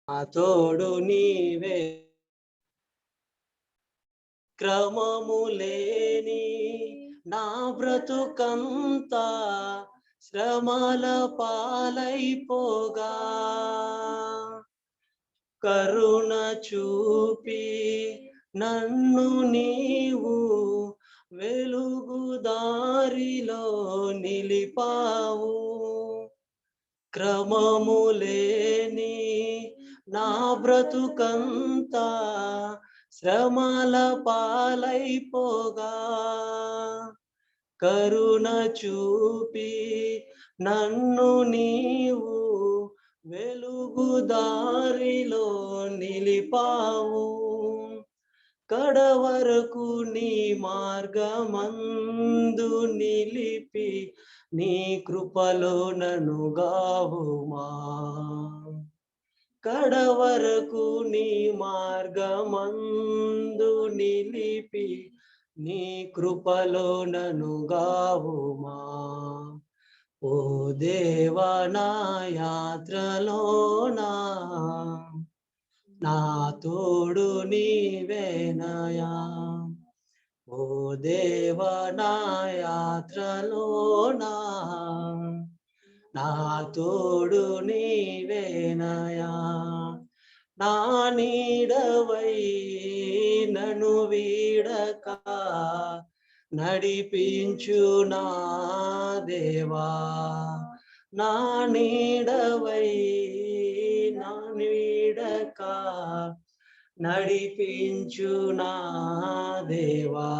నా తోడు నీవే క్రమము లేని నా బ్రతుకంతా శ్రమల పాలైపోగా కరుణ చూపి నన్ను నీవు వెలుగు దారిలో నిలిపావు క్రమము లేని నా బ్రతుకంతా శ్రమల పాలైపోగా కరుణ చూపి నన్ను నీవు వెలుగు దారిలో నిలిపావు కడవరకు నీ మార్గమందు నిలిపి నీ కృపలో నన్ను గావుమా కడవరకు నీ మార్గమందు నిలిపి నీ కృపలో నన్ను గావుమా ఓ దేవా నా యాత్రలోనా నా తోడు నీవేనయా ఓ దేవా నా యాత్రలోనా నా తోడు నీవేనయా నా నీడవై నన్ను వీడక నడిపించు నా దేవా నా నీడవై నా వీడక నడిపించు నా దేవా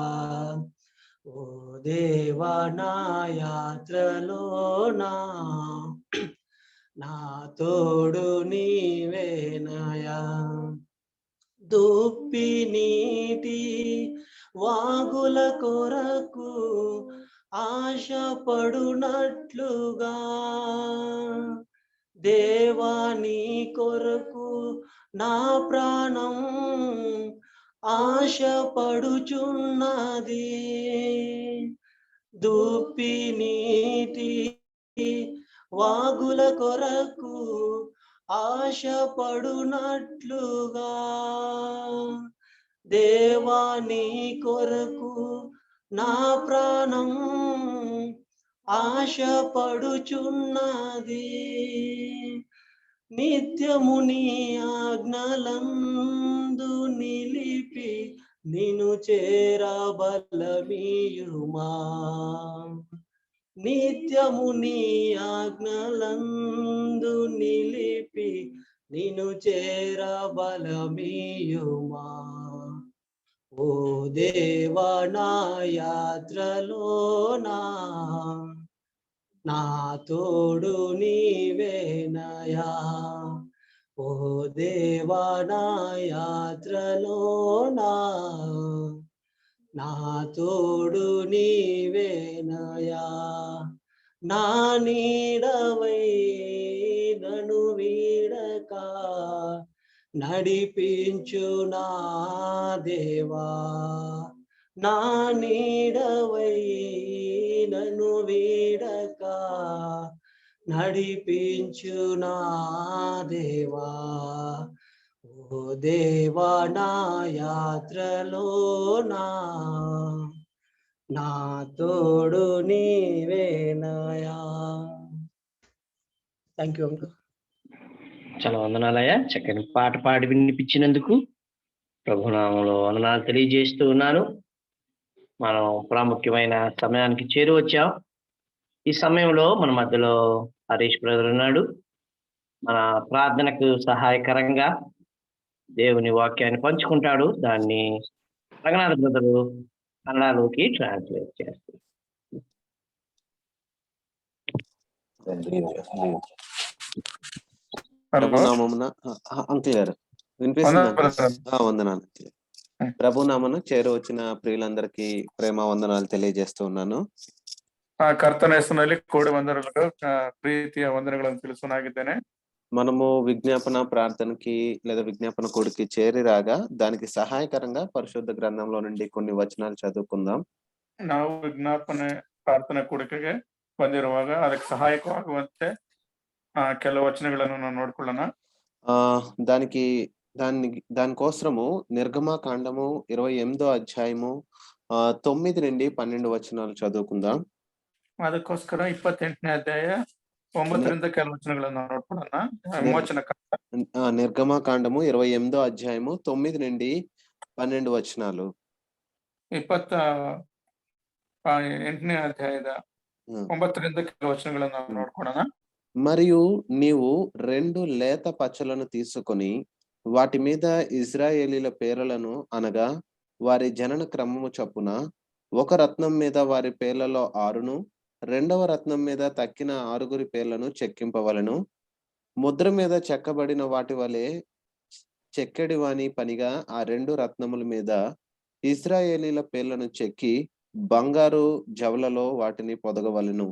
ఓ దేవా నా యాత్రలోనా నా తోడు నీవేనయా దుప్పి నీటి వాగుల కొరకు ఆశపడునట్లుగా దేవా నీ కొరకు నా ప్రాణం ఆశపడుచున్నది దుప్పి నీటి వాగుల కొరకు ఆశపడునట్లుగా దేవా నీ కొరకు నా ప్రాణం ఆశపడుచున్నది నిత్యము నీ ఆజ్ఞలందు నిలిపి నిన్ను చేరబలమీయుమా నిత్యము నీ ఆజ్ఞలందు నిలిపి నిన్ను చేరబలమీయుమా ఓ దేవా నా యాత్రలోనా నా తోడు నీవేనయా ఓ దేవా నా యాత్రలోనా నా తోడు నీవేనయా నా నీడవై నన్ను వీడక నడిపించు నా దేవా నా నీడవై నన్ను వీడక నడిపించు నా దేవా ఓ దేవా నా యాత్రలోనా నా తోడు నీవేనయా థ్యాంక్ యూ అంకుల్ చాలా వందనాలయ్యా చక్కని పాట పాడి వినిపించినందుకు ప్రభునామంలో వందనాలు తెలియజేస్తూ ఉన్నాను మనం ప్రాముఖ్యమైన సమయానికి చేరువచ్చాం ఈ సమయంలో మన మధ్యలో హరీష్ బ్రదర్ ఉన్నాడు మన ప్రార్థనకు సహాయకరంగా దేవుని వాక్యాన్ని పంచుకుంటాడు దాన్ని రంగనాథ్ బ్రదరు కన్నడలోకి ట్రాన్స్లేట్ చేస్తారు అంకుల్ గారు వినిపిస్తుంది వందనాలు ప్రభునామను చేరువచ్చిన ప్రియులందరికీ ప్రేమ వందనాలు తెలియజేస్తూ ఉన్నాను ಕರ್ತನೆಸನಲ್ಲಿ ಕೋಡಿ ವಂದನೆಗಳು ಪ್ರೀತಿಯ ವಂದನೆಗಳನ್ನು ತಿಳಿಸುವನಾಗಿದ್ದೇನೆ మనము విజ్ఞాపన ప్రార్థనకి లేదా విజ్ఞాపన కోడికి చేరి రాగా దానికి సహాయకరంగా పరిశుద్ధ గ్రంథంలో నుండి కొన్ని వచనాలు చదువుకుందాం ನಾವು ವಿಜ್ಞಾಪನೆ ಪ್ರಾರ್ಥನೆ ಕೂಡಿಕೆಗೆ ಬಂದಿರುವಾಗ ಅದಕ್ಕೆ ಸಹಾಯಕವಾಗುವಂತೆ ಕೆಲವು ವಚನಗಳನ್ನು ನಾವು ನೋಡ್ಕೊಳ್ಳೋಣ ఆ దానికి దానికోసము నిర్గమాకాండము 28వ అధ్యాయము 9 నుండి 12 వచనాలు చదువుకుందాం. ಅದಕ್ಕೋಸ್ಕರ 28ನೇ ಅಧ್ಯಾಯ 9ರಿಂದ ಕೆಲವು ವಚನಗಳನ್ನು ನೋಡ್ಕೊಳ್ಳೋಣ. ವಿಮೋಚನ నిర్గమాకాండము 28వ అధ్యాయము 9 నుండి 12 వచనాలు. 28ನೇ ಅಧ್ಯಾಯದ 9ರಿಂದ ಕೆಲವು ವಚನಗಳನ್ನು ನೋಡ್ಕೊಳ್ಳೋಣ. మరియు నీవు 2 లేత పచ్చలను తీసుకొని వాటి మీద ఇజ్రాయేలీల పేర్లను అనగా వారి జనన క్రమము చొప్పున ఒక రత్నం మీద వారి పేర్లలో 6ను, రెండవ రత్నం మీద తక్కిన 6 పేర్లను చెక్కింపవలను. ముద్ర మీద చెక్కబడిన వాటి వలె చెక్కడి వాని పనిగా ఆ 2 రత్నముల మీద ఇజ్రాయేలీల పేర్లను చెక్కి బంగారు జవలలో వాటిని పొదగవలెను.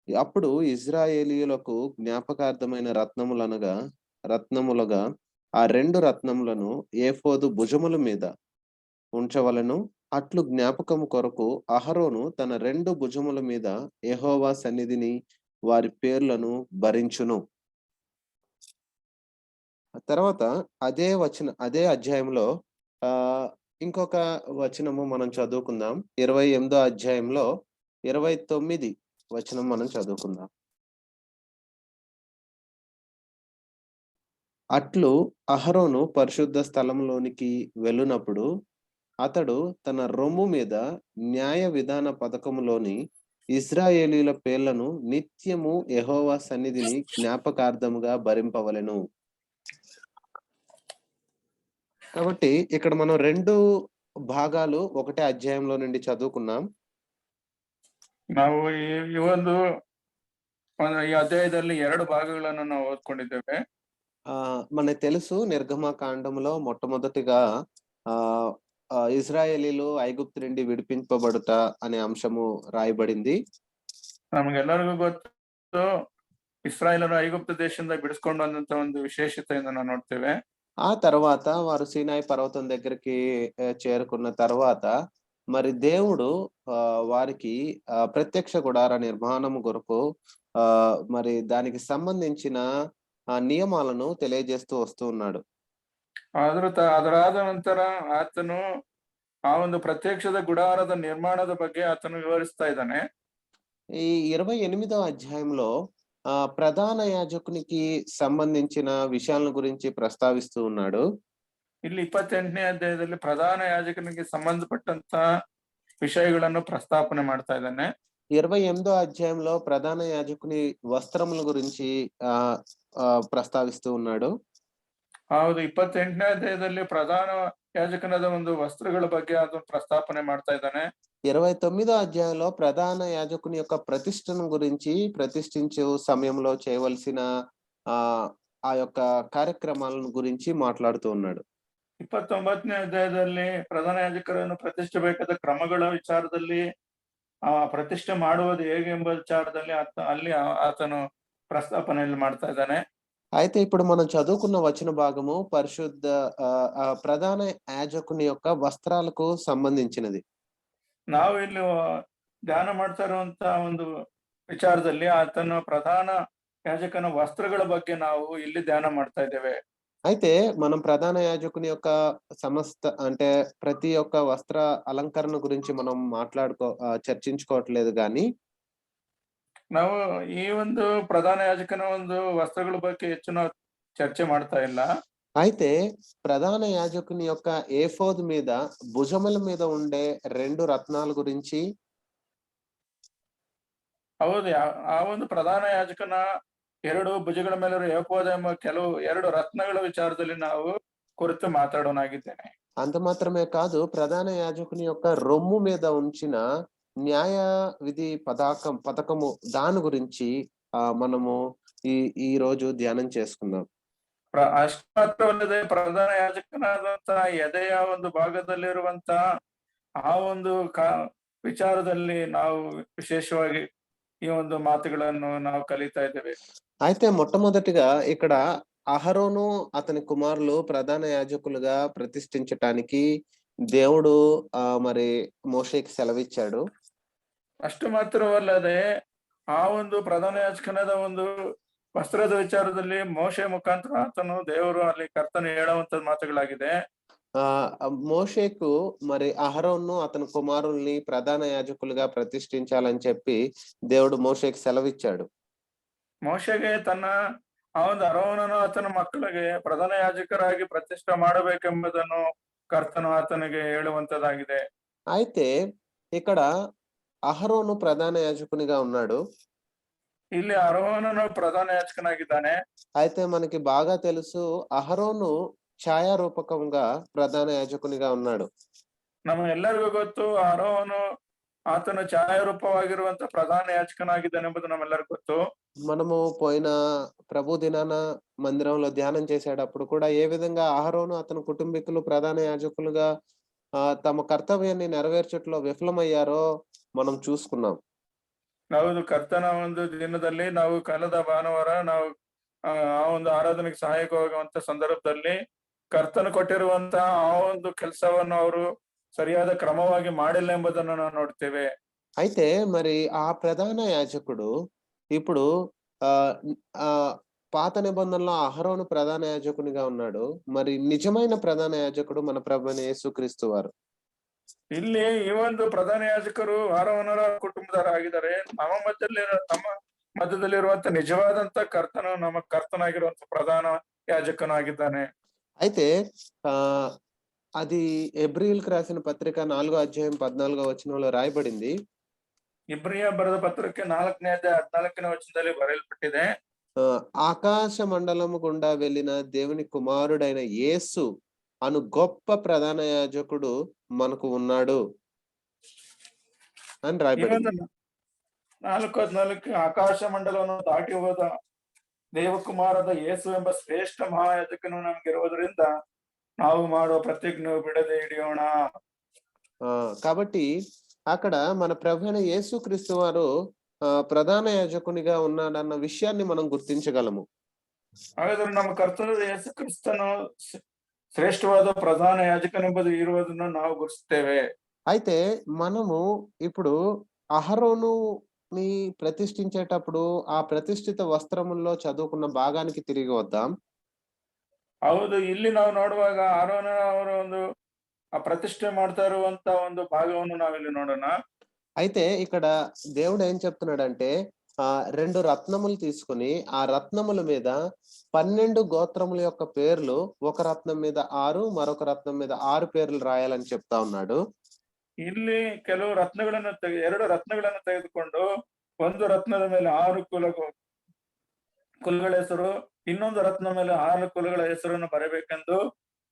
అప్పుడు ఇజ్రాయేలీయులకు జ్ఞాపకార్థమైన రత్నములుగా ఆ 2 రత్నములను ఏఫోదు భుజముల మీద ఉంచవలను. అట్లు జ్ఞాపకము కొరకు అహరోను తన 2 భుజముల మీద యెహోవా సన్నిధిని వారి పేర్లను భరించును. తర్వాత అదే అధ్యాయంలో ఇంకొక వచనము మనం చదువుకుందాం. 28వ అధ్యాయంలో 29 వచనం మనం చదువుకుందాం. అట్లు అహరోను పరిశుద్ధ స్థలంలోనికి వెళ్ళునప్పుడు అతడు తన రొమ్ము మీద న్యాయ విధాన పథకములోని ఇజ్రాయేలీల పేర్లను నిత్యము యెహోవా సన్నిధిని జ్ఞాపకార్థముగా భరింపవలెను. కాబట్టి ఇక్కడ మనం 2 భాగాలు ఒకటే అధ్యాయంలో నుండి చదువుకున్నాం. ನಾವು ಈ ಅಧ್ಯಾಯದಲ್ಲಿ 2 ಭಾಗಗಳನ್ನು ನಾವು ಓದ್ಕೊಂಡಿದ್ದೇವೆ. మనకు తెలుసు నిర్గమకాండంలో మొట్టమొదటిగా ఇజ్రాయేలీలు ఐగుప్తు నుండి విడిపింపబడుట అనే అంశము రాయబడింది. ನಮಗೆಲ್ಲರಿಗೂ ಗೊತ್ತು ಇಸ್ರಾಯೇಲರು ಐಗುಪ್ತ ದೇಶದಿಂದ ಬಿಡಿಸ್ಕೊಂಡು ಬಂದಂತ ಒಂದು ವಿಶೇಷತೆಯನ್ನು ನಾವು ನೋಡ್ತೇವೆ. ఆ తర్వాత వారు సీనాయి పర్వతం దగ్గరికి చేరుకున్న తర్వాత మరి దేవుడు వారికి ప్రత్యక్ష గుడార నిర్మాణం కొరకు మరి దానికి సంబంధించిన నియమాలను తెలియజేస్తూ వస్తూ ఉన్నాడు. ಅದರಾದ ನಂತರ ಆತನು ಆ ಒಂದು ಪ್ರತ್ಯಕ್ಷದ ಗುಡಾರದ ನಿರ್ಮಾಣದ ಬಗ್ಗೆ ಆತನು ವಿವರಿಸ್ತಾ ಇದ್ದಾನೆ. ఈ 28వ అధ్యాయంలో ప్రధాన యాజకునికి సంబంధించిన విషయాల గురించి ప్రస్తావిస్తూ ఉన్నాడు. ಇಲ್ಲಿ 28ನೇ ಅಧ್ಯಾಯದಲ್ಲಿ ಪ್ರಧಾನ ಯಾಜಕನಿಗೆ ಸಂಬಂಧಪಟ್ಟಂತ విషయాలను ప్రస్తాపన ಮಾಡ್ತಾ ಇದ್ದಾನೆ. 28వ అధ్యాయంలో ప్రధాన యాజకుని వస్త్రముల గురించి ప్రస్తావిస్తూ ఉన్నాడు. ಹೌದು, 28ನೇ ಅಧ್ಯಾಯದಲ್ಲಿ ಪ್ರಧಾನ యాజకనದ ಒಂದು వస్త్రಗಳ ಬಗ್ಗೆ ಅದನ್ನು ప్రస్తాపನೆ ಮಾಡ್ತಾ ಇದ್ದಾನೆ. 29వ అధ్యాయంలో ప్రధాన యాజకుని యొక్క ప్రతిష్టను గురించి ప్రతిష్ఠించే సమయంలో చేయవలసిన ఆ యొక్క కార్యక్రమాలను గురించి మాట్లాడుతూ ఉన్నాడు. 29ನೇ ಅಧ್ಯಾಯದಲ್ಲಿ ಪ್ರಧಾನ ಯಾಜಕರನ್ನು ಪ್ರತಿಷ್ಠಿಸಬೇಕಾದ ಕ್ರಮಗಳ ವಿಚಾರದಲ್ಲಿ ಪ್ರತಿಷ್ಠೆ ಮಾಡುವುದು ಹೇಗೆ ಎಂಬ ವಿಚಾರದಲ್ಲಿ ಅಲ್ಲಿ ಆತನು ಪ್ರಸ್ತಾಪನೆಯಲ್ಲಿ ಮಾಡ್ತಾ ಇದ್ದಾನೆ. అయితే ఇప్పుడు మనం చదువుకున్న వచన భాగము పరిశుద్ధ ప్రధాన యాజకుని యొక్క వస్త్రాలకు సంబంధించినది. ನಾವು ಇಲ್ಲಿ ಧ್ಯಾನ ಮಾಡ್ತಾ ಇರುವಂತ ಒಂದು ವಿಚಾರದಲ್ಲಿ ಆತನ ಪ್ರಧಾನ యాజకನ వస్త్రಗಳ ಬಗ್ಗೆ ನಾವು ಇಲ್ಲಿ ಧ್ಯಾನ ಮಾಡ್ತಾ ಇದ್ದೇವೆ. అయితే మనం ప్రధాన యాజకుని యొక్క అంటే ప్రతి ఒక్క వస్త్ర అలంకరణ గురించి మనం చర్చించుకోవట్లేదు కానీ ನಾವು ಈ ಒಂದು ಪ್ರಧಾನ యాజకನ ಒಂದು వస్త్రಗಳ ಬಗ್ಗೆ ಹೆಚ್ಚಿನ చర్చ ಮಾಡ್ತಾ ಇಲ್ಲ. అయితే ప్రధాన యాజకుని యొక్క ఏఫోద్ మీద భుజముల మీద ఉండే 2 రత్నాల గురించి ಹೌದು, ಆ ಒಂದು ಪ್ರಧಾನ ಯಾಜಕನ 2 ಭುಜಗಳ ಮೇಲೆ ಏಫೋದ್ ಎಂಬ ಕೆಲವು 2 ರತ್ನಗಳ ವಿಚಾರದಲ್ಲಿ ನಾವು ಕುರಿತು మాట్లాడోనాగిದ್ದೇನೆ. అంత మాత్రమే కాదు, ప్రధాన యాజకుని యొక్క రొమ్ము మీద ఉంచిన న్యాయ విధి పథకము దాని గురించి మనము ఈ రోజు ధ్యానం చేసుకుందాం. ಅಷ್ಟು ಮಾತ್ರವಲ್ಲದೆ ಪ್ರಧಾನ ಯಾಜಕನಾದಂತ ಎದೆಯ ಒಂದು ಭಾಗದಲ್ಲಿರುವಂತ ಆ ಒಂದು ವಿಚಾರದಲ್ಲಿ ನಾವು ವಿಶೇಷವಾಗಿ ఈ ಒಂದು మాటలను ನಾವು కలితా ఇದ್ದೇವೆ. అయితే మొట్టమొదటిగా ఇక్కడ అహరోను అతని కుమారులు ప్రధాన యాజకులుగా ప్రతిష్ఠించటానికి దేవుడు మరి మోషేకి సెలవిచ్చాడు. ಅಷ್ಟು ಮಾತ್ರವಲ್ಲದೆ ಆ ಒಂದು ಪ್ರಧಾನ ಯಾಜಕನಾದ ಒಂದು ವಸ್ತ್ರದ ವಿಚಾರದಲ್ಲಿ ಮೋಶೆ ಮುಖಾಂತರ ಆತನು ದೇವರು ಅಲ್ಲಿ ಕರ್ತನು ಹೇಳುವಂತ ಮಾತುಗಳಾಗಿದೆ. మోషేకు మరి అహరోను అతని కుమారుల్ని ప్రధాన యాజకులుగా ప్రతిష్ఠించాలని చెప్పి దేవుడు మోషేకి సెలవిచ్చాడు. ಮೋಶೆಗೆ ತನ್ನ ಆ ಒಂದು ಅರೋನನು ಆತನ ಮಕ್ಕಳಿಗೆ ಪ್ರಧಾನ ಯಾಜಕರಾಗಿ ಪ್ರತಿಷ್ಠೆ ಮಾಡಬೇಕೆಂಬುದನ್ನು ಕರ್ತನು ಆತನಿಗೆ ಹೇಳುವಂತದಾಗಿದೆ. అయితే ఇక్కడ అహరోను ప్రధాన యాజకునిగా ఉన్నాడు. ಇಲ್ಲಿ ಅರೋನನು ಪ್ರಧಾನ ಯಾಜಕನಾಗಿದ್ದಾನೆ. అయితే మనకి బాగా తెలుసు అహరోను ఛాయారూపకంగా ప్రధాన యాజకునిగా ఉన్నాడు. ನಮ್ಮ ಎಲ್ಲರಿಗೂ ಗೊತ್ತು ಅರೋನು ಆತನ ಛಾಯಾರೂಪವಾಗಿರುವಂತ ಪ್ರಧಾನ ಯಾಜಕನಾಗಿದ್ದಾನೆಂಬುದು ನಮ್ಮೆಲ್ಲರಿಗೂ ಗೊತ್ತು. మనము పోయిన ప్రభు దినాన మందిరంలో ధ్యానం చేసేటప్పుడు కూడా ఏ విధంగా అహరోను అతని కుటుంబీకులు ప్రధాన యాజకులుగా తమ కర్తవ్యాన్ని నెరవేర్చట్లో విఫలమయ్యారో మనం చూసుకున్నాం. ಹೌದು, ಕರ್ತನ ಒಂದು ದಿನದಲ್ಲಿ ನಾವು ಕಳೆದ ಭಾನುವಾರ ನಾವು ಆ ಒಂದು ಆರಾಧನೆಗೆ ಸಹಾಯಕವಾಗುವಂತ ಸಂದರ್ಭದಲ್ಲಿ ಕರ್ತನು ಕೊಟ್ಟಿರುವಂತ ಆ ಒಂದು ಕೆಲಸವನ್ನು ಅವರು ಸರಿಯಾದ ಕ್ರಮವಾಗಿ ಮಾಡಿಲ್ಲ ಎಂಬುದನ್ನು ನಾವು ನೋಡ್ತೇವೆ. అయితే మరి ఆ ప్రధాన యాజకుడు ఇప్పుడు పాత నిబంధనలో అహరోను ప్రధాన యాజకునిగా ఉన్నాడు. మరి నిజమైన ప్రధాన యాజకుడు మన ప్రభువైన యేసుక్రీస్తు వారు. ಇಲ್ಲಿ ಈ ಒಂದು ಪ್ರಧಾನ ಯಾಜಕರು ಆರೋನರ ಕುಟುಂಬದವರಾಗಿದ್ದಾರೆ. ನಮ್ಮ ಮಧ್ಯದಲ್ಲಿರುವಂತ ನಿಜವಾದಂತ ಕರ್ತನು ನಮ್ಮ ಕರ್ತನಾಗಿರುವಂತ ಪ್ರಧಾನ ಯಾಜಕನಾಗಿದ್ದಾನೆ. అయితే అది ఎబ్రీయులకు రాసిన పత్రిక 4వ అధ్యాయం 14వ వచనంలో రాయబడింది. ಇಬ್ರಿಯ ಬರೆದ ಪತ್ರಕ್ಕೆ 4ನೇ ಅಧ್ಯಾಯ 14ನೇ ವಚನದಲ್ಲಿ ಬರೆಯಲ್ಪಟ್ಟಿದೆ. ఆకాశ మండలము గుండా వెళ్ళిన దేవుని కుమారుడైన యేసు అను గొప్ప ప్రధాన యాజకుడు మనకు ఉన్నాడు అని రాయబడింది. 4:14 ಆಕಾಶ ಮಂಡಲವನ್ನು ದಾಟಿ ಹೋದ ದೇವಕುಮಾರದ ಯೇಸು ಎಂಬ ಶ್ರೇಷ್ಠ ಮಹಾಯಾಜಕನು ನಮಗಿರುವುದರಿಂದ ನಾವು ಮಾಡುವ ಪ್ರತಿಜ್ಞೆ ಬಿಡದೆ ಹಿಡಿಯೋಣ. కాబట్టి అక్కడ మన ప్రభువైన యేసుక్రీస్తు వారు ప్రధాన యాజకునిగా ఉన్నాడన్న విషయాన్ని మనం గుర్తించగలము. ಹಾಗಾದ್ರೆ ನಮ್ಮ ಕರ್ತನಾದ ಯೇಸು ಕ್ರಿಸ್ತನು ಶ್ರೇಷ್ಠವಾದ ಪ್ರಧಾನ ಯಾಜಕನೆಂಬುದು ಇರುವುದನ್ನು ನಾವು ಗುರುತಿಸುತ್ತೇವೆ. అయితే మనము ఇప్పుడు అహరోనుని ప్రతిష్ఠించేటప్పుడు ఆ ప్రతిష్ఠిత వస్త్రముల్లో చదువుకున్న భాగానికి తిరిగి వద్దాం. ಹೌದು, ಇಲ್ಲಿ ನಾವು ನೋಡುವಾಗ ಆರೋನ ಅವರು ಒಂದು ಪ್ರತಿಷ್ಠೆ ಮಾಡ್ತಾ ಇರುವಂತ ಒಂದು ಭಾಗವನ್ನು ನಾವಿಲ್ಲಿ ನೋಡೋಣ. అయితే ఇక్కడ దేవుడు ఏం చెప్తున్నాడంటే 2 రత్నములు తీసుకుని ఆ రత్నముల మీద 12 గోత్రముల యొక్క పేర్లు, ఒక రత్నం మీద 6 మరొక రత్నం మీద 6 పేర్లు రాయాలని చెప్తా ఉన్నాడు. ಇಲ್ಲಿ ಕೆಲವು ರತ್ನಗಳನ್ನು 2 ರತ್ನಗಳನ್ನು ತೆಗೆದುಕೊಂಡು ಒಂದು ರತ್ನದ ಮೇಲೆ 6 ಕುಲಗಳ ಹೆಸರು, ಇನ್ನೊಂದು ರತ್ನ ಮೇಲೆ 6 ಕುಲಗಳ ಹೆಸರನ್ನು ಬರಬೇಕೆಂದು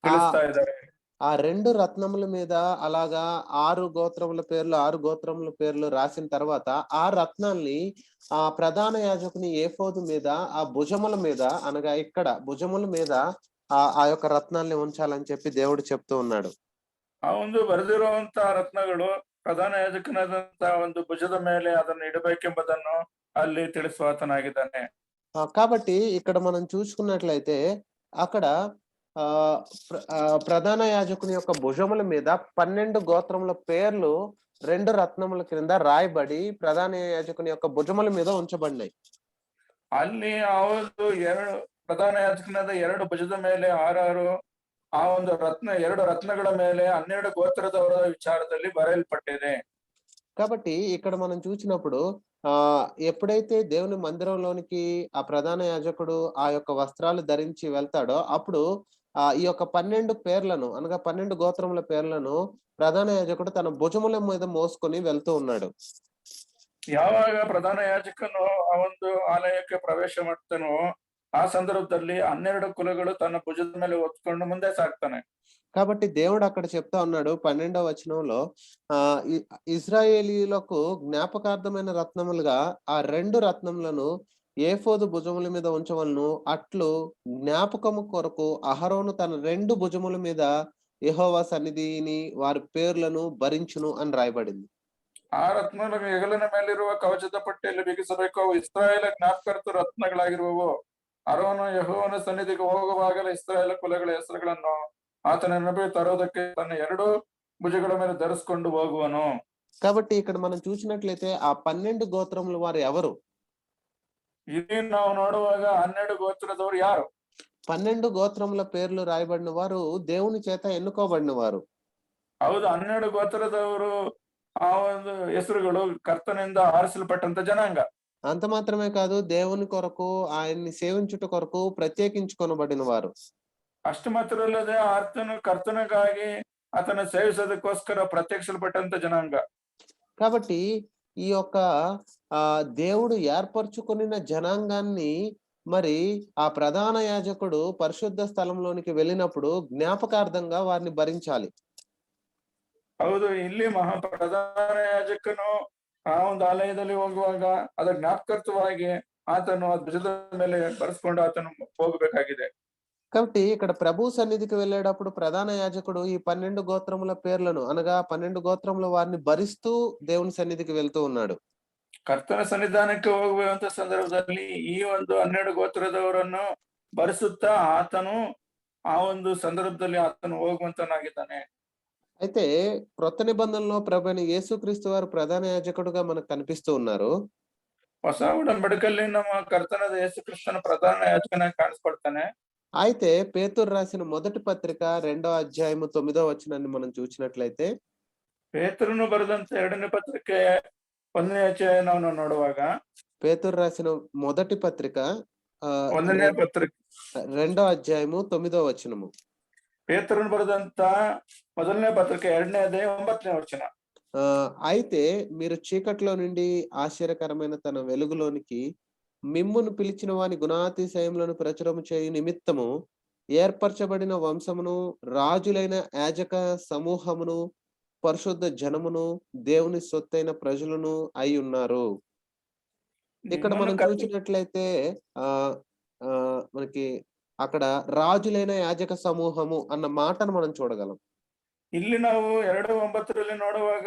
ತಿಳಿಸ್ತಾ ಇದ್ದಾರೆ. ఆ 2 రత్నముల మీద అలాగా 6 గోత్రముల పేర్లు 6 గోత్రముల పేర్లు రాసిన తర్వాత ఆ రత్నాల్ని ఆ ప్రధాన యాజకుని ఏఫోదు మీద ఆ భుజముల మీద అనగా ఇక్కడ భుజముల మీద ఆ యొక్క రత్నాల్ని ఉంచాలని చెప్పి దేవుడు చెప్తూ ఉన్నాడు. ಆ ಒಂದು ಬರೆದಿರುವಂತ ರತ್ನಗಳು ಪ್ರಧಾನ ಯಾಜಕನಾದಂತ ಒಂದು ಭುಜದ ಮೇಲೆ ಅದನ್ನು ಇಡಬೇಕೆಂಬುದನ್ನು ಅಲ್ಲಿ ತಿಳಿಸುವಾತನಾಗಿದ್ದಾನೆ. కాబట్టి ఇక్కడ మనం చూసుకున్నట్లయితే అక్కడ ప్రధాన యాజకుని యొక్క భుజముల మీద 12 గోత్రముల పేర్లు 2 రత్నముల క్రింద రాయబడి ప్రధాన యాజకుని యొక్క భుజముల మీద ఉంచబడినాయి. ಅಲ್ಲಿ ಆ ಒಂದು 2 ಪ್ರಧಾನ ಯಾಜಕನಾದ 2 ಭುಜದ ಮೇಲೆ 6 ಆ ಒಂದು 2 రత్నಗಳ ಮೇಲೆ 12 గోత్రದವರ విచారದಲ್ಲಿ బరెల్పట్టిದೆ. కాబట్టి ఇక్కడ మనం చూసినప్పుడు ఎప్పుడైతే దేవుని మందిరంలోనికి ఆ ప్రధాన యాజకుడు ఆ యొక్క వస్త్రాలు ధరించి వెళ్తాడో అప్పుడు ఈ యొక్క 12 పేర్లను అనగా 12 గోత్రముల పేర్లను ప్రధాన యాజకుడు తన భుజముల మీద మోసుకొని వెళ్తూ ఉన్నాడు. ಯಾವಾಗ ಪ್ರಧಾನ ಯಾಜಕನು ಆ ಒಂದು ಆಲಯಕ್ಕೆ ಪ್ರವೇಶ ಮಾಡ್ತಾನೋ ಆ ಸಂದರ್ಭದಲ್ಲಿ 12 ಕುಲಗಳು ತನ್ನ ಭುಜದ ಮೇಲೆ ಹೊತ್ಕೊಂಡು ಮುಂದೆ ಸಾಗ್ತಾನೆ. కాబట్టి దేవుడు అక్కడ చెప్తా ఉన్నాడు 12వ వచనంలో ఇశ్రాయేలీయులకు జ్ఞాపకార్థమైన రత్నములుగా ఆ 2 రత్నములను ఏఫోదు భుజముల మీద ఉంచవలను, అట్లు జ్ఞాపకము కొరకు అహరోను తన 2 భుజముల మీద యెహోవా సన్నిధిని వారి పేర్లను భరించును అని రాయబడింది. ಆ ರತ್ನಗಳ ಹೆಗಲಿನ ಮೇಲಿರುವ ಕವಚದ ಪಟ್ಟಿಯಲ್ಲಿ ಬಿಗಿಸಬೇಕು. ಇಸ್ರಾಯೇಲ ಜ್ಞಾಪಕಾರ್ಥ ರತ್ನಗಳಾಗಿರುವವು. ಅರೋನು ಯೆಹೋವನ ಸನ್ನಿಧಿಗೆ ಹೋಗುವಾಗಲೇ ಇಸ್ರಾಯೇಲ ಕುಲಗಳ ಹೆಸರುಗಳನ್ನು ಆತನ ನಡುವೆ ತರುವುದಕ್ಕೆ ತನ್ನ 2 భుజಗಳ ಮೇಲೆ ధరిಸಿಕೊಂಡು ಹೋಗುವನು. కాబట్టి ఇక్కడ మనం చూసినట్లయితే ఆ 12 గోత్రముల వారు ఎవరు? ಇಲ್ಲಿ ನಾವು ನೋಡುವಾಗ 12 ಗೋತ್ರದವರು ಯಾರು? 12 గోత్రముల పేర్లు రాయబడిన వారు దేవుని చేత ఎన్నుకోబడిన వారు. ಹೌದು, 12 ಗೋತ್ರದವರು ಆ ಒಂದು ಹೆಸರುಗಳು ಕರ್ತನಿಂದ ಆರಿಸಲ್ಪಟ್ಟಂತ ಜನಾಂಗ. అంత మాత్రమే కాదు, దేవుని కొరకు ఆయన్ని సేవించుట కొరకు ప్రత్యేకించుకొనబడిన వారు. ಅಷ್ಟು ಮಾತ್ರ ಅಲ್ಲದೆ ಕರ್ತನಿಗಾಗಿ ಆತನ ಸೇವಿಸೋದಕ್ಕೋಸ್ಕರ ಪ್ರತ್ಯಕ್ಷಲ್ಪಟ್ಟಂತ ಜನಾಂಗ. కాబట్టి ఈ యొక్క దేవుడు ఏర్పరచుకొనిన జనాంగాన్ని మరి ఆ ప్రధాన యాజకుడు పరిశుద్ధ స్థలంలోనికి వెళ్ళినప్పుడు జ్ఞాపకార్థంగా వారిని భరించాలి. ಹೌದು, ಇಲ್ಲಿ ಪ್ರಧಾನ ಯಾಜಕನು ಆ ಒಂದು ಆಲಯದಲ್ಲಿ ಹೋಗುವಾಗ ಅದರ ಜ್ಞಾಪಕಾರ್ಥವಾಗಿ ಆತನು ಆ ಧ್ವಜದ ಮೇಲೆ ಬರೆಸ್ಕೊಂಡು ಆತನು ಹೋಗಬೇಕಾಗಿದೆ. కాబట్టి ఇక్కడ ప్రభు సన్నిధికి వెళ్ళేటప్పుడు ప్రధాన యాజకుడు ఈ 12 గోత్రముల పేర్లను అనగా 12 గోత్రముల వారిని భరిస్తూ దేవుని సన్నిధికి వెళ్తూ ఉన్నాడు. ಕರ್ತನ ಸನ್ನಿಧಾನಕ್ಕೆ ಹೋಗುವಂತ ಸಂದರ್ಭದಲ್ಲಿ ಈ ಒಂದು 12 ಗೋತ್ರದವರನ್ನು ಭರಿಸುತ್ತಾ ಆತನು ಆ ಒಂದು ಸಂದರ್ಭದಲ್ಲಿ ಆತನು ಹೋಗುವಂತನಾಗಿದ್ದಾನೆ. అయితే క్రొత్త నిబంధనలో ప్రభువైన యేసుక్రీస్తు వారు ప్రధాన యాజకుడుగా మనకు కనిపిస్తూ ఉన్నారు. ಹೊಸ ಒಡಂಬಡಿಕೆಯಲ್ಲಿ ನಮ್ಮ ಕರ್ತನಾದ ಯೇಸು ಕ್ರಿಸ್ತನ ಪ್ರಧಾನ ಯಾಜಕನಾಗಿ ಕಾಣಿಸ್ಕೊಡ್ತಾನೆ. అయితే పేతురు రాసిన మొదటి పత్రిక 2వ అధ్యాయము 9వ వచనాన్ని మనం చూసినట్లయితే, ಪೇತ್ರನು ಬರೆದಂತ 2ನೇ ಪತ್ರಿಕೆ 1ನೇ ಅಧ್ಯಾಯವನ್ನು ನೋಡುವಾಗ, పేతురు రాసిన మొదటి పత్రిక 1ನೇ ಪತ್ರಿಕೆ 2వ అధ్యాయము 9వ వచనము. ಪೇತ್ರನು ಬರೆದಂತ 1ನೇ పత్రిಕೆ 2ನೇ అధ్యాయం 9ನೇ వచన. అయితే మీరు చీకట్లో నుండి ఆశ్చర్యకరమైన తన వెలుగులోనికి మిమ్మును పిలిచిన వాని గుణాతిశయములను ప్రచురము చేయు నిమిత్తము ఏర్పరచబడిన వంశమును, రాజులైన యాజక సమూహమును, పరిశుద్ధ జనమును, దేవుని సొత్తైన ప్రజలను అయి ఉన్నారు. ఇక్కడ మనం చూసినట్లయితే మనకి అక్కడ రాజులైన యాజక సమూహము అన్న మాటను మనం చూడగలం. ಇಲ್ಲಿ ನಾವು 2:9 ನೋಡುವಾಗ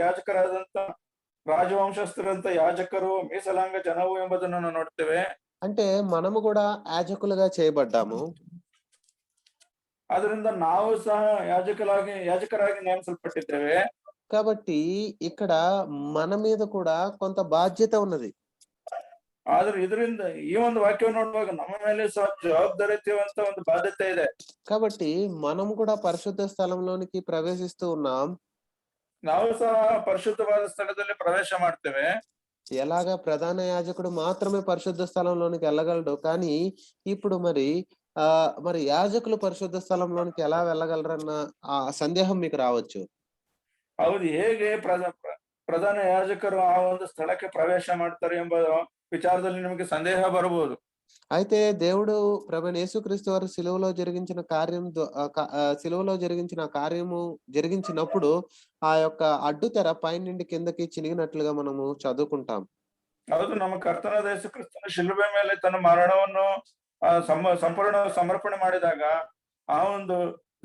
ಯಾಜಕರಾದಂತ ರಾಜವಂಶಸ್ಥರಂತ ಯಾಜಕರು, ಮೀಸಲಾಂಗ ಜನವು ಎಂಬುದನ್ನು ನಾವು ನೋಡ್ತೇವೆ. అంటే మనము కూడా యాజకులుగా చేయబడ్డాము. ಆದ್ರಿಂದ ನಾವು ಸಹ ಯಾಜಕರಾಗಿ ನೇಮಿಸಲ್ಪಟ್ಟಿದ್ದೇವೆ. కాబట్టి ఇక్కడ మన మీద కూడా కొంత బాధ్యత ఉన్నది. ಆದ್ರೆ ಇದರಿಂದ ಈ ಒಂದು ವಾಕ್ಯವನ್ನು ನೋಡುವಾಗ ನಮ್ಮ ಮೇಲೆ ಸಹ ಜವಾಬ್ದಾರಿಯುತ ಒಂದು ಬಾಧ್ಯತೆ ಇದೆ. కాబట్టి మనం కూడా పరిశుద్ధ స్థలంలోనికి ప్రవేశిస్తూ ఉన్నాం. ನಾವು ಸಹ ಪರಿಶುದ್ಧವಾದ ಸ್ಥಳದಲ್ಲಿ ಪ್ರವೇಶ ಮಾಡ್ತೇವೆ. ఎలాగా ప్రధాన యాజకుడు మాత్రమే పరిశుద్ధ స్థలంలోనికి వెళ్ళగలడు, కానీ ఇప్పుడు మరి యాజకులు పరిశుద్ధ స్థలంలోనికి ఎలా వెళ్ళగలరన్న ఆ సందేహం మీకు రావచ్చు. ಹೌದು, ಹೇಗೆ ಪ್ರಧಾನ ಯಾಜಕರು ಆ ಒಂದು ಸ್ಥಳಕ್ಕೆ ಪ್ರವೇಶ ಮಾಡ್ತಾರೆ ಎಂಬ ವಿಚಾರದಲ್ಲಿ ನಿಮಗೆ ಸಂದೇಹ ಬರಬಹುದು. అయితే దేవుడు ప్రభువైన యేసుక్రీస్తు వారు సిలువలో జరిగించిన కార్యము జరిగించినప్పుడు ఆ యొక్క అడ్డుతెర పై నుండి కిందకి చినిగినట్లుగా మనము చదువుకుంటాం. ಹೌದು, ನಮ್ಮ ಕರ್ತನಾದ ಯೇಸುಕ್ರಿಸ್ತನ ಶಿಲುಬೆ ಮೇಲೆ ತನ್ನ ಮರಣವನ್ನು ಸಂಪೂರ್ಣ ಸಮರ್ಪಣೆ ಮಾಡಿದಾಗ ಆ ಒಂದು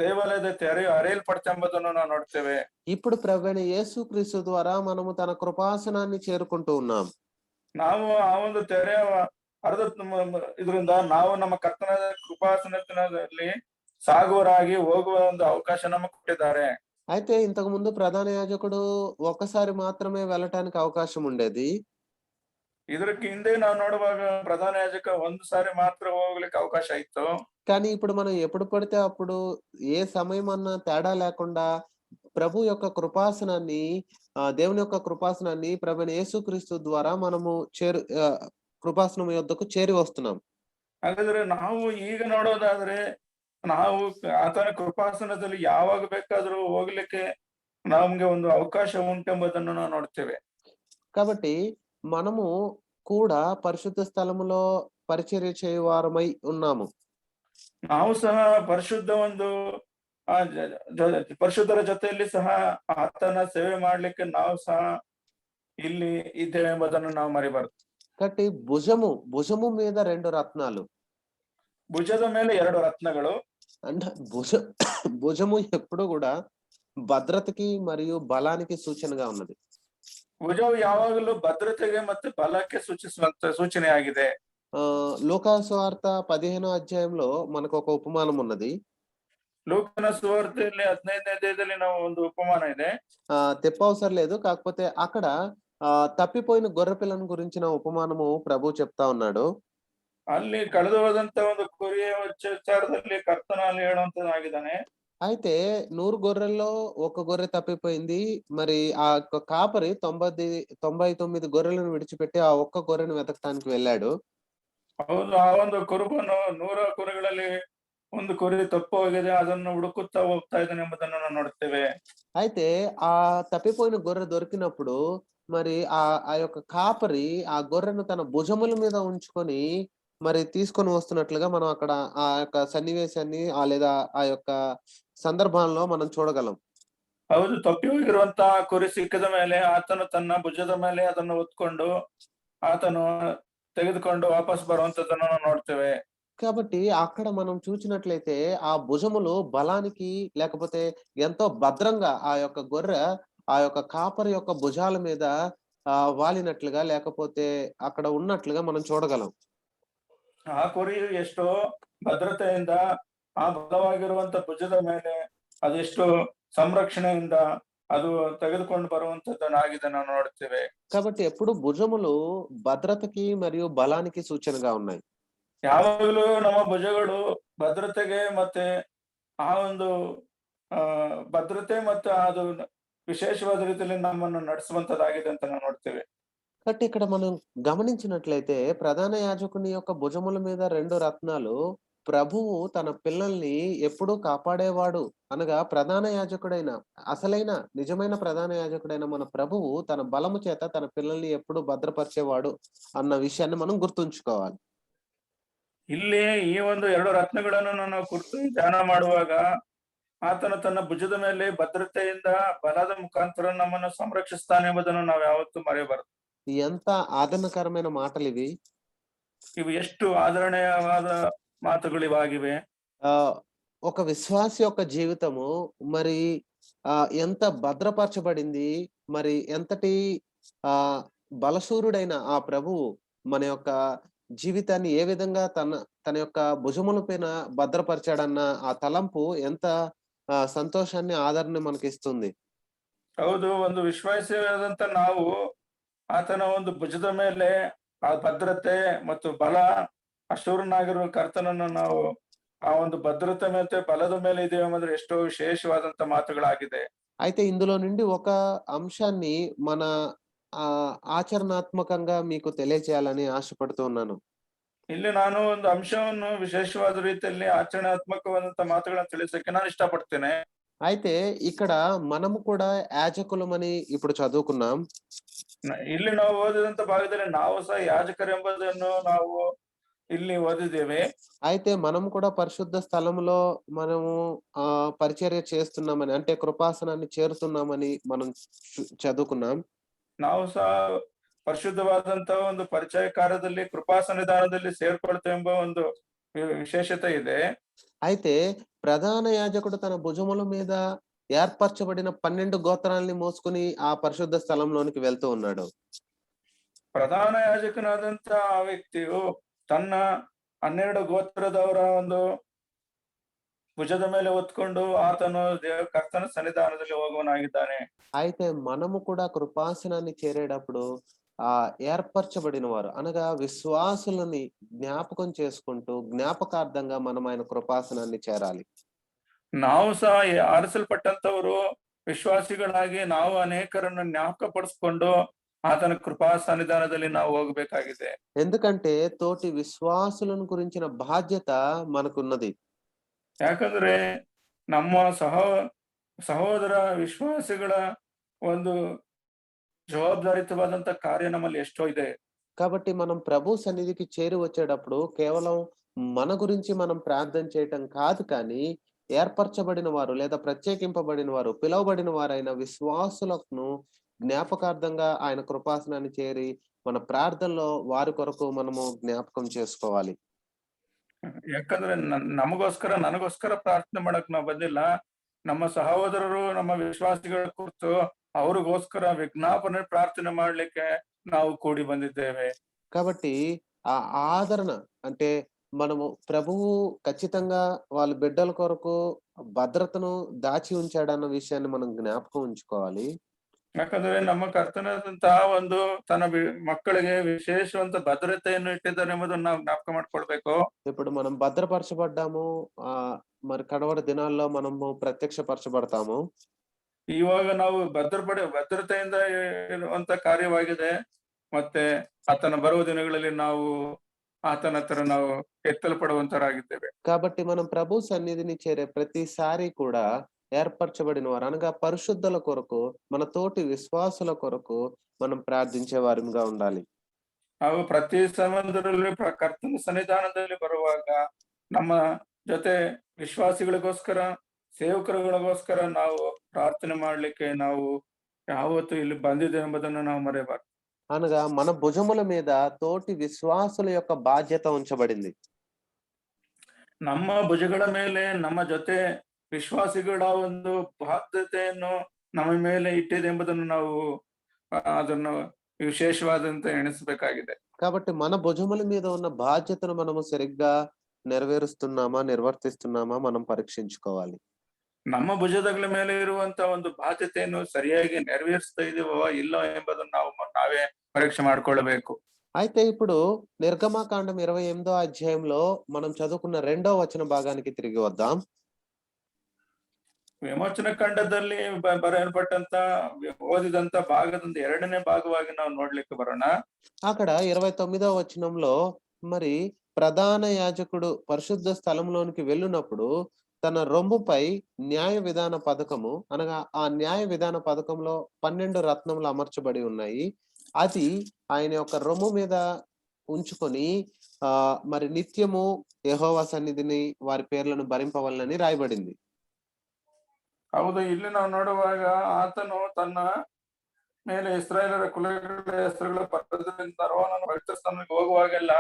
ದೇವಾಲಯದ ತೆರೆ ಅರೆಯಲ್ಪಡ್ತ ಎಂಬುದನ್ನು ನಾವು ನೋಡ್ತೇವೆ. ఇప్పుడు ప్రభువైన యేసుక్రీస్తు ద్వారా మనము తన కృపాసనాన్ని చేరుకుంటూ ఉన్నాం. ನಾವು ಆ ಒಂದು ತೆರೆಯ ಇದರಿಂದ ನಾವು ನಮ್ಮ ಕರ್ತನಾದ ಕೃಪಾಸನದಲ್ಲಿ సాగువరాగి ಹೋಗುವ ಒಂದು అవకాಶ ನಮಗೆ ಕೊಟ್ಟಿದ್ದಾರೆ. అయితే ఇంతకు ముందు ప్రధాన యాజకుడు ఒక్కసారి మాత్రమే వెళ్ళటానికి అవకాశం ఉండేది. ಇದಕ್ಕೆ ಹಿಂದೆ ನಾವು ನೋಡುವಾಗ ಪ್ರಧಾನ ಯಾಜಕ ಒಂದು ಸಾರಿ ಮಾತ್ರ ಹೋಗ್ಲಿಕ್ಕೆ ಅವಕಾಶ ಇತ್ತು. కానీ ఇప్పుడు మనం ఎప్పుడు పడితే అప్పుడు ఏ సమయం అన్నా తేడా లేకుండా ప్రభు యొక్క కృపాసనాన్ని, దేవుని యొక్క కృపాసనాన్ని ప్రభువైన యేసుక్రీస్తు ద్వారా మనము కృపాసనం యొద్దకు చేరి వస్తున్నాం. ಹಾಗಾದ್ರೆ ನಾವು ಈಗ ನೋಡೋದಾದ್ರೆ ನಾವು ಆತನ ಕೃಪಾಸನದಲ್ಲಿ ಯಾವಾಗ ಬೇಕಾದ್ರೂ ಹೋಗ್ಲಿಕ್ಕೆ ನಮ್ಗೆ ಒಂದು ಅವಕಾಶ ಉಂಟೆಂಬುದನ್ನು ನಾವು ನೋಡ್ತೇವೆ. కాబట్టి మనము కూడా పరిశుద్ధ స్థలములో పరిచర్య చేయువారమై ఉన్నాము. ನಾವು ಸಹ ಪರಿಶುದ್ಧರ ಜೊತೆಯಲ್ಲಿ ಸಹ ಆತನ ಸೇವೆ ಮಾಡ್ಲಿಕ್ಕೆ ನಾವು ಸಹ ಇಲ್ಲಿ ಇದ್ದೇವೆ ಎಂಬುದನ್ನು ನಾವು ಮರಿಬಾರದು. కాబట్టి భుజము మీద 2 రత్నాలు, ಭುಜದ ಮೇಲೆ 2 రత్నಗಳು. అంటే భుజము ఎప్పుడు కూడా భద్రతకి మరియు బలానికి సూచనగా ఉన్నది. ಭುಜವು ಯಾವಾಗಲೂ ಭದ್ರತೆಗೆ ಮತ್ತು ಬಲಕ್ಕೆ ಸೂಚಿಸುವಂತ ಸೂಚನೆಯಾಗಿದೆ. లూకా సువార్త 15వ అధ్యాయంలో మనకు ఒక ఉపమానం ఉన్నది. ಲೂಕನ ಸುವಾರ್ತೆಯಲ್ಲಿ 15ನೇ ಅಧ್ಯಾಯದಲ್ಲಿ ನಾವು ಒಂದು ಉಪಮಾನ ಇದೆ. తెప్పవసరం లేదు, కాకపోతే అక్కడ తప్పిపోయిన గొర్రె పిల్లను గురించిన ఉపమానము ప్రభు చెప్తా ఉన్నాడు. ಅಲ್ಲಿ ಕಳೆದು ಹೋದಂತ ಒಂದು ಕುರಿಯ ವಿಚಾರದಲ್ಲಿ ಕರ್ತನ ಅಲ್ಲಿ ಹೇಳುವಂತದ್ದಾಗಿದ್ದಾನೆ. అయితే 100 గొర్రెల్లో ఒక గొర్రె తప్పిపోయింది. మరి ఆ యొక్క కాపరి 99 గొర్రెలను విడిచిపెట్టి ఆ ఒక్క గొర్రెను వెతకటానికి వెళ్ళాడు. ಹೌದು, ಆ ಒಂದು ಕುರುಬನು 100 ಕುರಿಗಳಲ್ಲಿ ಒಂದು ಕುರಿ ತಪ್ಪು ಹೋಗಿದೆ, ಅದನ್ನು ಹುಡುಕುತ್ತಾ ಹೋಗ್ತಾ ಇದ್ದಾನೆ ಎಂಬುದನ್ನು ನಾವು ನೋಡ್ತೇವೆ. అయితే ఆ తప్పిపోయిన గొర్రె దొరికినప్పుడు మరి ఆ యొక్క కాపరి ఆ గొర్రెను తన భుజముల మీద ఉంచుకొని మరి తీసుకొని వస్తున్నట్లుగా మనం అక్కడ ఆ యొక్క సన్నివేశాన్ని లేదా ఆ యొక్క సందర్భంలో మనం చూడగలం. ಹೌದು, ತಪ್ಪಿ ಹೋಗಿರುವಂತಹ ಕುರಿ ಸಿಕ್ಕಿದ ಮೇಲೆ ಆತನು ತನ್ನ ಭುಜದ ಮೇಲೆ ಅದನ್ನು ಹೊತ್ಕೊಂಡು ಆತನು ತೆಗೆದುಕೊಂಡು ವಾಪಸ್ ಬರುವಂತದ್ದನ್ನು ನಾವು ನೋಡ್ತೇವೆ. కాబట్టి అక్కడ మనం చూసినట్లయితే ఆ భుజములు బలానికి లేకపోతే ఎంతో భద్రంగా ఆ యొక్క గొర్రె ఆ యొక్క కాపరి యొక్క భుజాల మీద వాలినట్లుగా లేకపోతే అక్కడ ఉన్నట్లుగా మనం చూడగలం. ಆ ಕುರಿ ಎಷ್ಟೋ ಭದ್ರತೆಯಿಂದ ಆ ಬಲವಾಗಿರುವಂತ ಭುಜದ ಮೇಲೆ ಅದೆಷ್ಟು ಸಂರಕ್ಷಣೆಯಿಂದ ಅದು ತೆಗೆದುಕೊಂಡು ಬರುವಂತದ್ದನ್ನಾಗಿದೆ ನಾವು ನೋಡ್ತೇವೆ. కాబట్టి ఎప్పుడు భుజములు భద్రతకి మరియు బలానికి సూచనగా ఉన్నాయి. ಯಾವಾಗಲೂ ನಮ್ಮ ಭುಜಗಳು ಭದ್ರತೆಗೆ ಮತ್ತೆ ಆ ಒಂದು ಭದ್ರತೆ ಮತ್ತು ಅದು ವಿಶೇಷವಾದ ರೀತಿಯಲ್ಲಿ ನಮ್ಮನ್ನು ನಡೆಸುವಂತದ್ದಾಗಿದೆ ಅಂತ ನಾವು ನೋಡ್ತೇವೆ. కాబట్టి ఇక్కడ మనం గమనించినట్లయితే ప్రధాన యాజకుని యొక్క భుజముల మీద 2 రత్నాలు ప్రభువు తన పిల్లల్ని ఎప్పుడూ కాపాడేవాడు అనగా ప్రధాన యాజకుడైన అసలైన నిజమైన ప్రధాన యాజకుడైన మన ప్రభువు తన బలము చేత తన పిల్లల్ని ఎప్పుడు భద్రపరిచేవాడు అన్న విషయాన్ని మనం గుర్తుంచుకోవాలి. ಇಲ್ಲಿ ಈ ಒಂದು 2 ರತ್ನಗಳನ್ನು ನಾವು ಕುರಿತು ಧ್ಯಾನ ಮಾಡುವಾಗ ಆತನು ತನ್ನ ಭುಜದ ಮೇಲೆ ಭದ್ರತೆಯಿಂದ ಬಲದ ಮುಖಾಂತರ ನಮ್ಮನ್ನು ಸಂರಕ್ಷಿಸ್ತಾನೆ ಎಂಬುದನ್ನು ನಾವು ಯಾವತ್ತೂ ಮರೆಯಬಾರದು. ఎంత ఆదరణకరమైన మాటలు ఇవి. ఇవి ಎಷ್ಟು ఆదరణీయವಾದ మాటలు ఇవాగిವೆ. ఒక విశ్వాసి యొక్క జీవితము మరి ఎంత భద్రపరచబడింది, మరి ఎంతటి బలశూరుడైన ఆ ప్రభువు మన యొక్క జీవితాన్ని ఏ విధంగా తన యొక్క భుజముల పైన భద్రపరిచాడన్న ఆ తలంపు ఎంత సంతోషాన్ని ఆదరణ మనకి ఇస్తుంది. ಹೌದು, ಒಂದು ವಿಶ್ವಾಸಿಯಾದಂತ ನಾವು ಆತನ ಒಂದು ಭುಜದ ಮೇಲೆ ಆ ಭದ್ರತೆ ಮತ್ತು ಬಲ ಅಶೂರನಾಗಿರುವ ಕರ್ತನನ್ನು ನಾವು ಆ ಒಂದು ಭದ್ರತೆ ಮತ್ತೆ ಬಲದ ಮೇಲೆ ಇದೆಯೋ ಅಂದ್ರೆ ಎಷ್ಟೋ ವಿಶೇಷವಾದಂತ ಮಾತುಗಳಾಗಿದೆ. అయితే ఇందులో నుండి ఒక అంశాన్ని మన ఆచరణాత్మకంగా మీకు తెలియచేయాలని ఆశపడుతూ ఉన్నాను. ಇಲ್ಲಿ ನಾನು ಒಂದು ಅಂಶವನ್ನು ವಿಶೇಷವಾದ ರೀತಿಯಲ್ಲಿ ಆಚರಣಾತ್ಮಕವಾದಂತ ಮಾತುಗಳನ್ನು ತಿಳಿಸಕ್ಕೆ ನಾನು ಇಷ್ಟಪಡ್ತೇನೆ. అయితే ఇక్కడ మనము కూడా యాజకులమని ఇప్పుడు చదువుకున్నాం. ಇಲ್ಲಿ ನಾವು ಓದಿದಂತ ಭಾಗದಲ್ಲಿ ನಾವು ಸಹ ಯಾಜಕರೆಂಬುದನ್ನು ನಾವು ಇಲ್ಲಿ ఓదిదేవే. అయితే మనం కూడా పరిశుద్ధ స్థలంలో మనము పరిచర్య చేస్తున్నామని అంటే కృపాసనాన్ని చేరుతున్నామని మనం చదువుకున్నాం. ನಾವು ಸಹ ಪರಿಶುದ್ಧವಾದಂತ ಒಂದು ಪರಿಚಯ ಕಾರ್ಯದಲ್ಲಿ ಕೃಪಾ ಸನ್ನಿಧಾನದಲ್ಲಿ ಸೇರ್ಕೊಳ್ತೇವೆ ಎಂಬ ಒಂದು విశేషత ಇದೆ. అయితే ప్రధాన యాజకుడు తన భుజముల మీద ఏర్పరచబడిన 12 గోత్రాలని మోసుకుని ఆ పరిశుద్ధ స్థలంలోనికి వెళ్తూ ఉన్నాడు. ಪ್ರಧಾನ ಯಾಜಕನಾದಂತ ಆ ವ್ಯಕ್ತಿಯು ತನ್ನ 12 ಗೋತ್ರದವರ ಒಂದು ಭುಜದ ಮೇಲೆ ಹೊತ್ಕೊಂಡು ಆತನು ಕರ್ತನ ಸನ್ನಿಧಾನದಲ್ಲಿ ಹೋಗುವನಾಗಿದ್ದಾನೆ. అయితే మనము కూడా కృపాసనాన్ని చేరేటప్పుడు ఏర్పరచబడిన వారు అనగా విశ్వాసులని జ్ఞాపకం చేసుకుంటూ జ్ఞాపకార్థంగా మనం ఆయన కృపాసనాన్ని చేరాలి. ನಾವು ಸಹ ಆರಿಸಲ್ಪಟ್ಟಂತವರು ವಿಶ್ವಾಸಿಗಳಾಗಿ ನಾವು ಅನೇಕರನ್ನು ಜ್ಞಾಪಕಪಡಿಸಿಕೊಂಡು ಆತನ ಕೃಪಾ ಸನ್ನಿಧಾನದಲ್ಲಿ ನಾವು ಹೋಗಬೇಕಾಗಿದೆ. ఎందుకంటే తోటి విశ్వాసులను గురించిన బాధ్యత మనకున్నది. ಯಾಕಂದ್ರೆ ನಮ್ಮ ಸಹೋದರ ವಿಶ್ವಾಸಿಗಳ ಒಂದು జవాబుదారితవాదంత కార్య నమ్మలు ఎಷ್ಟో ಇದೆ. కాబట్టి మనం ప్రభు సన్నిధికి చేరి వచ్చేటప్పుడు కేవలం మన గురించి మనం ప్రార్థన చేయటం కాదు, కానీ ఏర్పరచబడిన వారు లేదా ప్రత్యేకింపబడిన వారు పిలువబడిన వారైన విశ్వాసులను జ్ఞాపకార్థంగా ఆయన కృపాసనాన్ని చేరి మన ప్రార్థనలో వారి కొరకు మనము జ్ఞాపకం చేసుకోవాలి. ಯಾಕಂದ್ರೆ ನಮಗೋಸ್ಕರ ನನಗೋಸ್ಕರ ಪ್ರಾರ್ಥನೆ ಮಾಡಕ್ ನಾವು ಬಂದಿಲ್ಲ, ನಮ್ಮ ಸಹೋದರರು ನಮ್ಮ ವಿಶ್ವಾಸಿಗಳ ಕುರಿತು ಅವ್ರಿಗೋಸ್ಕರ ವಿಜ್ಞಾಪನೆ ಪ್ರಾರ್ಥನೆ ಮಾಡ್ಲಿಕ್ಕೆ ನಾವು ಕೂಡಿ ಬಂದಿದ್ದೇವೆ. కాబట్టి ఆ ఆదరణ అంటే మనము ప్రభువు ఖచ్చితంగా వాళ్ళ బిడ్డల కొరకు భద్రతను దాచి ఉంచాడన్న విషయాన్ని మనం జ్ఞాపకం ఉంచుకోవాలి. ಯಾಕಂದ್ರೆ ನಮ್ಮ ಕರ್ತನಾದಂತಹ ಒಂದು ತನ್ನ ಮಕ್ಕಳಿಗೆ ವಿಶೇಷವಂತ ಭದ್ರತೆಯನ್ನು ಇಟ್ಟಿದ್ದಾರೆ ಎಂಬುದನ್ನು ನಾವು ಜ್ಞಾಪಕ ಮಾಡ್ಕೊಳ್ಬೇಕು. ఇప్పుడు మనం భద్రపరచబడ్డాము. మరి కడవరి దినాల్లో మనము ప్రత్యక్షపరచబడతాము. ಇವಾಗ ನಾವು ಭದ್ರತೆಯಿಂದ ಇರುವಂತ ಕಾರ್ಯವಾಗಿದೆ. ಮತ್ತೆ ಆತನ ಬರುವ ದಿನಗಳಲ್ಲಿ ನಾವು ಆತನ ಹತ್ರ ನಾವು ఎత్తలపಡುವಂತರಾಗಿದ್ದೇವೆ. కాబట్టి మనం ప్రభు సన్నిధిని చేరే ప్రతిసారి కూడా ఏర్పరచబడిన వారు అనగా పరిశుద్ధుల కొరకు, మన తోటి విశ్వాసుల కొరకు మనం ప్రార్థించే వారిగా ఉండాలి. ನಾವು ಪ್ರತಿ ಸಂದರ್ಭದಲ್ಲಿ ಕರ್ತನ ಸನ್ನಿಧಾನದಲ್ಲಿ ಬರುವಾಗ ನಮ್ಮ ಜೊತೆ ವಿಶ್ವಾಸಿಗಳಿಗೋಸ್ಕರ, ಸೇವಕರುಗಳಿಗೋಸ್ಕರ ನಾವು ಪ್ರಾರ್ಥನೆ ಮಾಡ್ಲಿಕ್ಕೆ ನಾವು ಯಾವತ್ತು ಇಲ್ಲಿ ಬಂದಿದೆ ಎಂಬುದನ್ನು ನಾವು ಮರೆಯಬಾರದು. అనగా మన భుజముల మీద తోటి విశ్వాసుల యొక్క బాధ్యత ఉంచబడింది. ನಮ್ಮ ಭುಜಗಳ ಮೇಲೆ ನಮ್ಮ ಜೊತೆ ವಿಶ್ವಾಸಿಗಳ ಒಂದು ಬಾಧ್ಯತೆಯನ್ನು ನಮ್ಮ ಮೇಲೆ ಇಟ್ಟಿದೆ ಎಂಬುದನ್ನು ನಾವು ಅದನ್ನು విశేషవాదంతో ఎణిసಬೇಕಾಗಿದೆ. కాబట్టి మన భుజముల మీద ఉన్న బాధ్యతను మనము సరిగ్గా నెరవేరుస్తున్నామా, నిర్వర్తిస్తున్నామా మనం పరీక్షించుకోవాలి. ನಮ್ಮ ಭುಜಗಳ ಮೇಲೆ ಇರುವಂತ ಒಂದು ಬಾಧ್ಯತೆಯನ್ನು ಸರಿಯಾಗಿ ನೆರವೇರಿಸ್ತಾ ಇದೀವೋ ಇಲ್ಲೋ ಎಂಬುದನ್ನು ನಾವೇ ಪರೀಕ್ಷೆ ಮಾಡ್ಕೊಳ್ಬೇಕು. అయితే ఇప్పుడు నిర్గమకాండం 28వ అధ్యాయంలో మనం చదువుకున్న 2వ వచన భాగానికి తిరిగి వద్దాం. ವಿಮೋಚನ ಖಂಡದಲ್ಲಿ ಬರೆಯಲ್ಪಟ್ಟಂತ ಓದಿದಂತ ಭಾಗದಿಂದ 2ನೇ ಭಾಗವಾಗಿ ನಾವು ನೋಡ್ಲಿಕ್ಕೆ ಬರೋಣ. అక్కడ 29వ వచనంలో మరి ప్రధాన యాజకుడు పరిశుద్ధ స్థలంలోనికి వెళ్ళినప్పుడు తన రొమ్ముపై న్యాయ విధాన పథకము అనగా ఆ న్యాయ విధాన పథకంలో 12 రత్నములు అమర్చబడి ఉన్నాయి. అది ఆయన యొక్క రొమ్ము మీద ఉంచుకొని మరి నిత్యము యెహోవా సన్నిధిని వారి పేర్లను భరింపవలనని రాయబడింది. ಹೌದು, ಇಲ್ಲಿ ನಾವು ನೋಡುವಾಗ ಆತನು ತನ್ನ ಮೇಲೆ ಇಸ್ರಾಯೇಲರ ಕುಲಗಳ ಹೆಸರುಗಳ ಪತ್ರದಿಂದ ಅರೋನನ ಪವಿತ್ರ ಸ್ಥಾನಕ್ಕೆ ಹೋಗುವಾಗೆಲ್ಲ